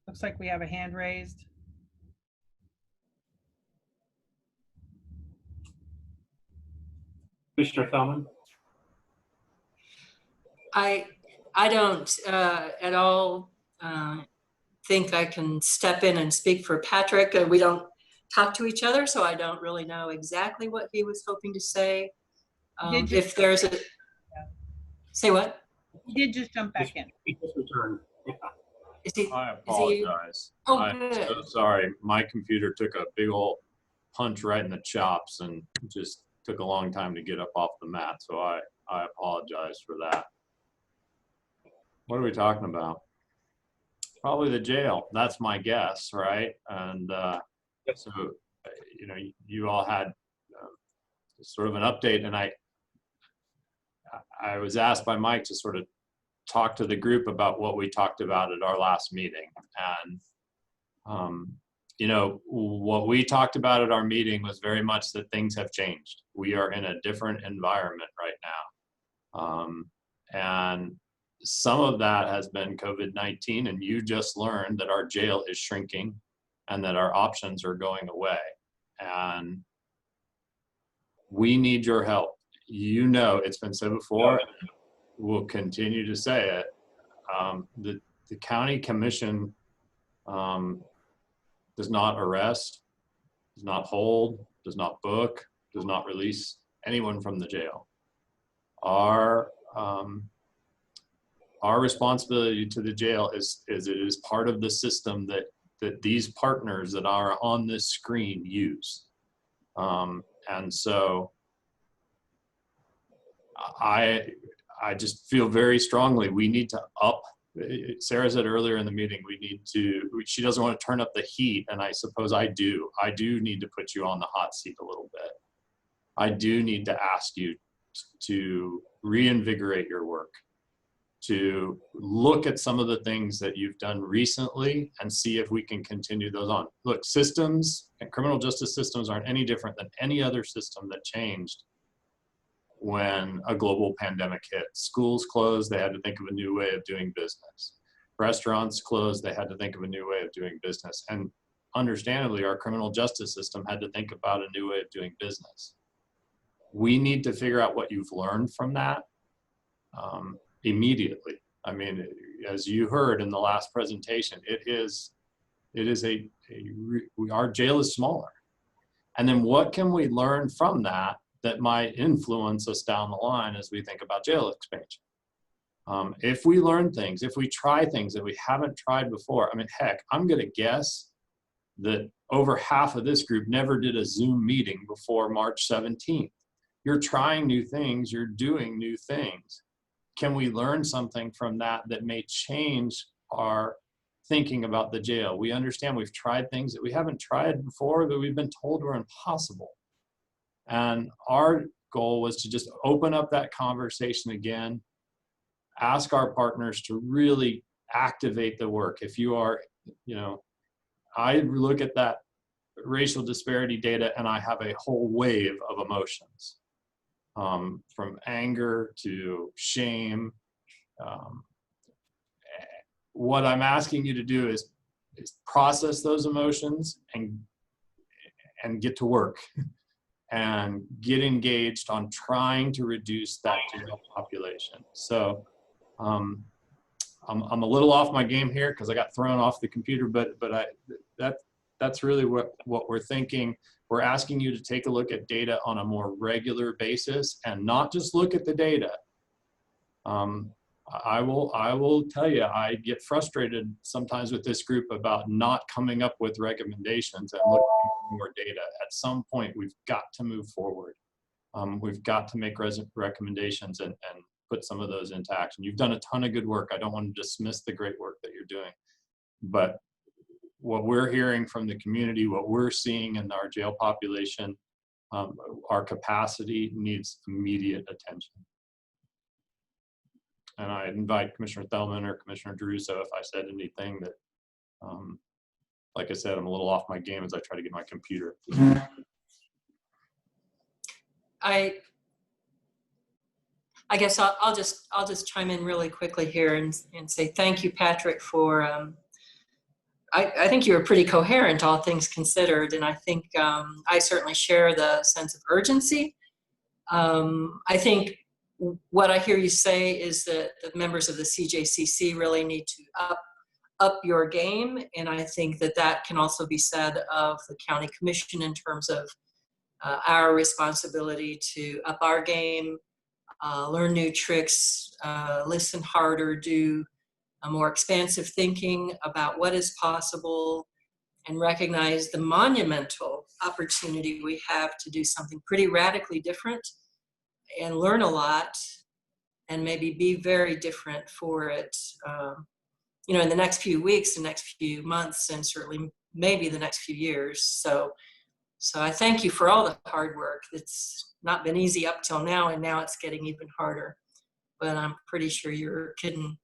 Looks like we have a hand raised. Commissioner Thurman? I don't at all think I can step in and speak for Patrick. We don't talk to each other, so I don't really know exactly what he was hoping to say. If there's a, say what? He did just jump back in. He just returned. Yeah. I apologize. Oh, I'm good. so sorry. My computer took a big old punch right in the chops and just took a long time to get up off the mat. So I apologize for that. What are we talking about? Probably the jail. That's my guess, right? And so, you all had sort of an update, and I was asked by Mike to sort of talk to the group about what we talked about at our last meeting. And, what we talked about at our meeting was very much that things have changed. We are in a different environment right now. And some of that has been COVID-19, and you just learned that our jail is shrinking and that our options are going away. And we need your help. It's been said before, we'll continue to say it. The county commission does not arrest, does not hold, does not book, does not release anyone from the jail. Our responsibility to the jail is it is part of the system that these partners that are on this screen use. And so I just feel very strongly we need to up Sarah said earlier in the meeting, she doesn't want to turn up the heat, and I suppose I do. I do need to put you on the hot seat a little bit. I do need to ask you to reinvigorate your work, to look at some of the things that you've done recently and see if we can continue those on. Look, systems and criminal justice systems aren't any different than any other system that changed when a global pandemic hit. Schools closed, they had to think of a new way of doing business. Restaurants closed, they had to think of a new way of doing business. And understandably, our criminal justice system had to think about a new way of doing business. We need to figure out what you've learned from that immediately. I mean, as you heard in the last presentation, our jail is smaller. And then what can we learn from that might influence us down the line as we think about jail expansion? If we learn things, if we try things that we haven't tried before, I mean, heck, I'm gonna guess that over half of this group never did a Zoom meeting before March 17th. You're trying new things, you're doing new things. Can we learn something from that may change our thinking about the jail? We understand we've tried things that we haven't tried before, that we've been told were impossible. And our goal was to just open up that conversation again, ask our partners to really activate the work. If you are, I look at that racial disparity data and I have a whole wave of emotions, from anger to shame. What I'm asking you to do is process those emotions and get to work. And get engaged on trying to reduce that jail population. So I'm a little off my game here because I got thrown off the computer, but that's really what we're thinking. We're asking you to take a look at data on a more regular basis and not just look at the data. I will tell you, I get frustrated sometimes with this group about not coming up with recommendations and looking for more data. At some point, we've got to move forward. We've got to make recommendations and put some of those into action. You've done a ton of good work. I don't want to dismiss the great work that you're doing. But what we're hearing from the community, what we're seeing in our jail population, our capacity needs immediate attention. And I invite Commissioner Thelman or Commissioner Druso if I said anything that, like I said, I'm a little off my game as I try to get my computer. I guess I'll just chime in really quickly here and say thank you, Patrick, for I think you were pretty coherent, all things considered, and I think I certainly share the sense of urgency. I think what I hear you say is that the members of the CJCC really need to up your game, and I think that can also be said of the County Commission in terms of our responsibility to up our game, learn new tricks, listen harder, do a more expansive thinking about what is possible, and recognize the monumental opportunity we have to do something pretty radically different and learn a lot and maybe be very different for it, in the next few weeks, the next few months, and certainly maybe the next few years. So I thank you for all the hard work. It's not been easy up till now, and now it's getting even harder. But I'm pretty sure you can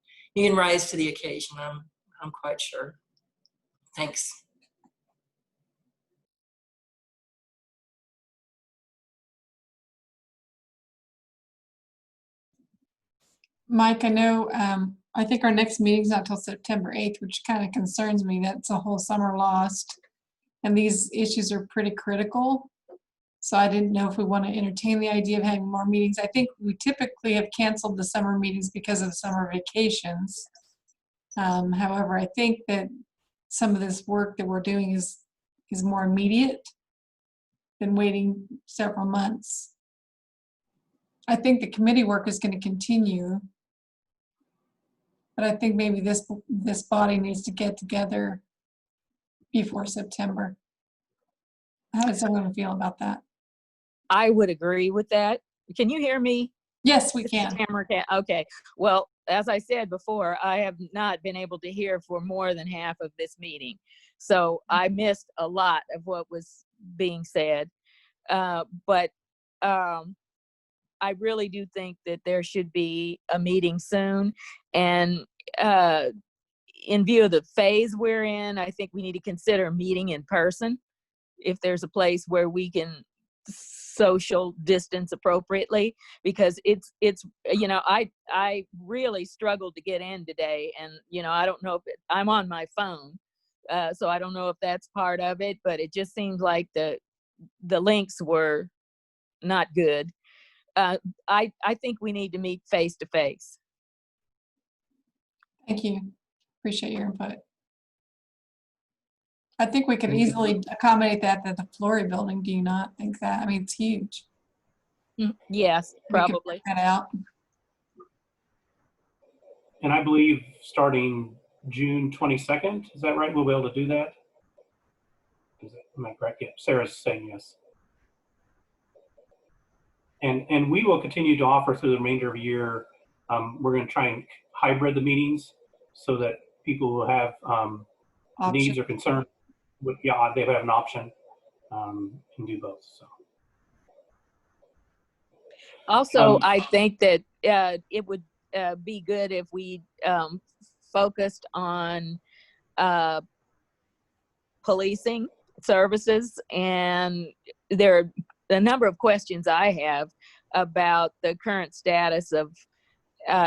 rise to the occasion. I'm quite sure. Thanks. Mike, I know, I think our next meeting's not till September 8th, which kind of concerns me. That's a whole summer lost. And these issues are pretty critical. So I didn't know if we want to entertain the idea of having more meetings. I think we typically have canceled the summer meetings because of summer vacations. However, I think that some of this work that we're doing is more immediate than waiting several months. I think the committee work is going to continue, but I think maybe this body needs to get together before September. How does everyone feel about that? I would agree with that. Can you hear me? Yes, we can. Okay. Well, as I said before, I have not been able to hear for more than half of this meeting. So I missed a lot of what was being said. But I really do think that there should be a meeting soon. And in view of the phase we're in, I think we need to consider meeting in person if there's a place where we can social distance appropriately, because it's I really struggled to get in today, and I don't know if I'm on my phone, so I don't know if that's part of it, but it just seems like the links were not good. I think we need to meet face to face. Thank you. Appreciate your input. I think we could easily accommodate that at the Flory building. Do you not think that? I mean, it's huge. Yes, probably. We could work that out. And I believe starting June 22nd, is that right? We'll be able to do that? Am I correct? Yeah, Sarah's saying yes. And we will continue to offer through the remainder of the year. We're going to try and hybrid the meetings so that people who have needs or concerns, they have an option and do both. So. Also, I think that it would be good if we focused on policing services, and there are a number of questions I have about the current status of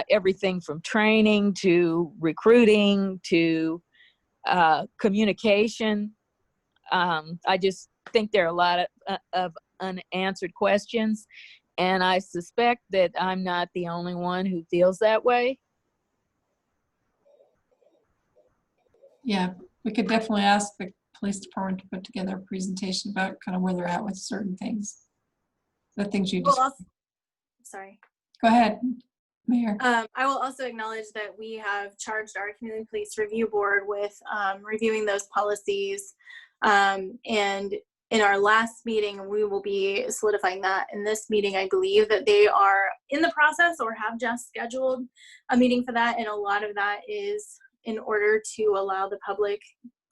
everything from training to recruiting to communication. I just think there are a lot of unanswered questions, and I suspect that I'm not the only one who feels that way. Yeah, we could definitely ask the police department to put together a presentation about kind of where they're at with certain things. The things you just. Sorry. Go ahead, Mayor. I will also acknowledge that we have charged our Community Police Review Board with reviewing those policies. And in our last meeting, we will be solidifying that. In this meeting, I believe that they are in the process or have just scheduled a meeting for that. And a lot of that is in order to allow the public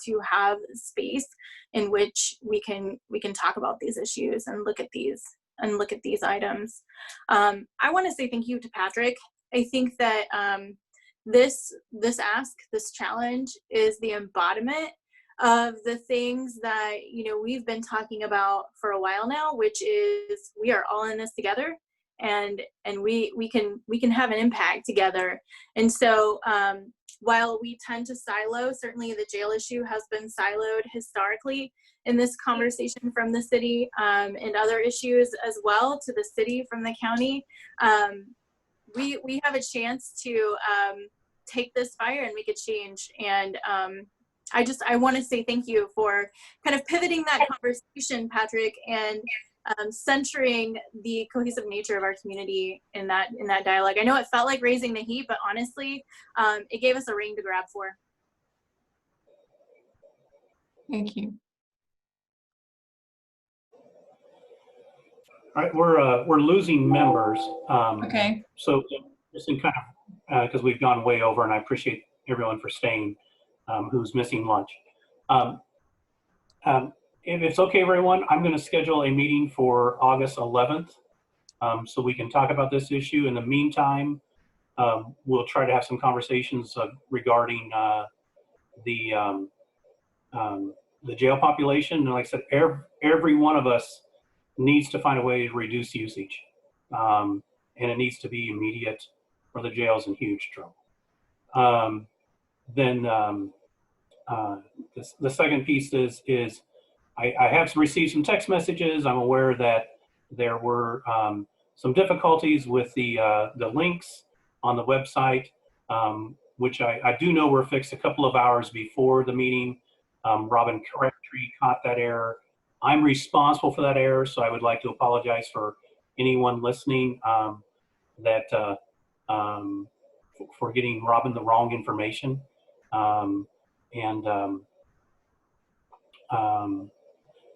to have space in which we can talk about these issues and look at these items. I want to say thank you to Patrick. I think that this challenge is the embodiment of the things that we've been talking about for a while now, which is we are all in this together, and we can have an impact together. And so while we tend to silo, certainly the jail issue has been siloed historically in this conversation from the city, and other issues as well to the city from the county. We have a chance to take this fire and make a change. And I want to say thank you for kind of pivoting that conversation, Patrick, and centering the cohesive nature of our community in that dialogue. I know it felt like raising the heat, but honestly, it gave us a ring to grab for. Thank you. All right, we're losing members. Okay. So just in kind of, because we've gone way over, and I appreciate everyone for staying who's missing lunch. If it's okay, everyone, I'm going to schedule a meeting for August 11th so we can talk about this issue. In the meantime, we'll try to have some conversations regarding the jail population. And like I said, every one of us needs to find a way to reduce usage. And it needs to be immediate, or the jail's in huge trouble. The second piece is I have received some text messages. I'm aware that there were some difficulties with the links on the website, which I do know were fixed a couple of hours before the meeting. Robin Crabtree caught that error. I'm responsible for that error, so I would like to apologize for anyone listening for getting Robin the wrong information.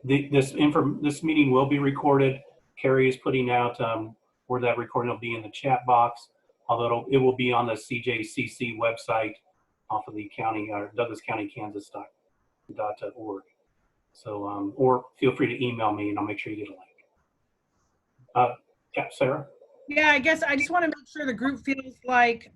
This meeting will be recorded. Carrie is putting out where that recording will be in the chat box. although it will be on the CJCC website off of the county or Douglas County, Kansas.org. So, or feel free to email me and I'll make sure you get a link. Yeah, Sarah? Yeah, I guess I just want to make sure the group feels like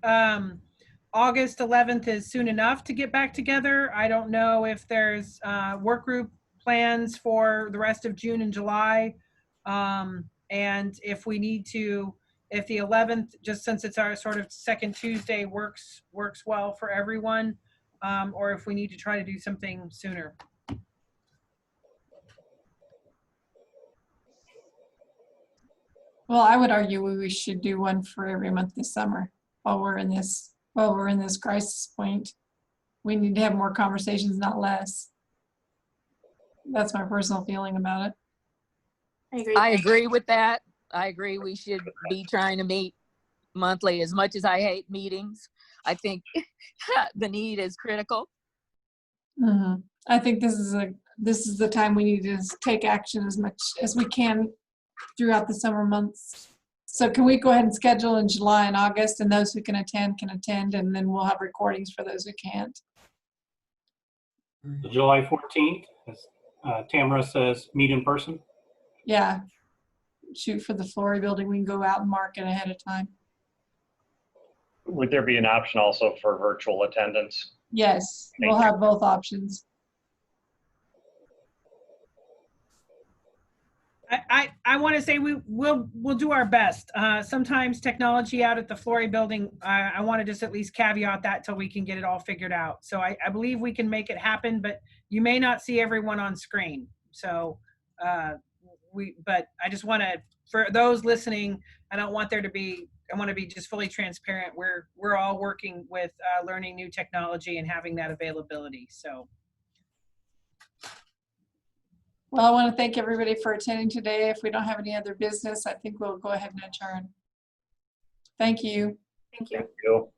August 11th is soon enough to get back together. I don't know if there's work group plans for the rest of June and July. And if we need to, if the 11th, just since it's our sort of second Tuesday, works well for everyone, or if we need to try to do something sooner. Well, I would argue we should do one for every month this summer while we're in this crisis point. We need to have more conversations, not less. That's my personal feeling about it. I agree with that. I agree we should be trying to meet monthly. As much as I hate meetings, I think the need is critical. Mm-hmm. I think this is the time we need to take action as much as we can throughout the summer months. So can we go ahead and schedule in July and August, and those who can attend, and then we'll have recordings for those who can't. July 14th, as Tamara says, meet in person. Yeah, shoot for the Flory building. We can go out and mark it ahead of time. Would there be an option also for virtual attendance? Yes, we'll have both options. I want to say we'll do our best. Sometimes technology out at the Flory building, I want to just at least caveat that till we can get it all figured out. So I believe we can make it happen, but you may not see everyone on screen. So but I just want to, for those listening, I want to be just fully transparent. We're all working with learning new technology and having that availability. So. Well, I want to thank everybody for attending today. If we don't have any other business, I think we'll go ahead and adjourn. Thank you. Thank you. Thank you.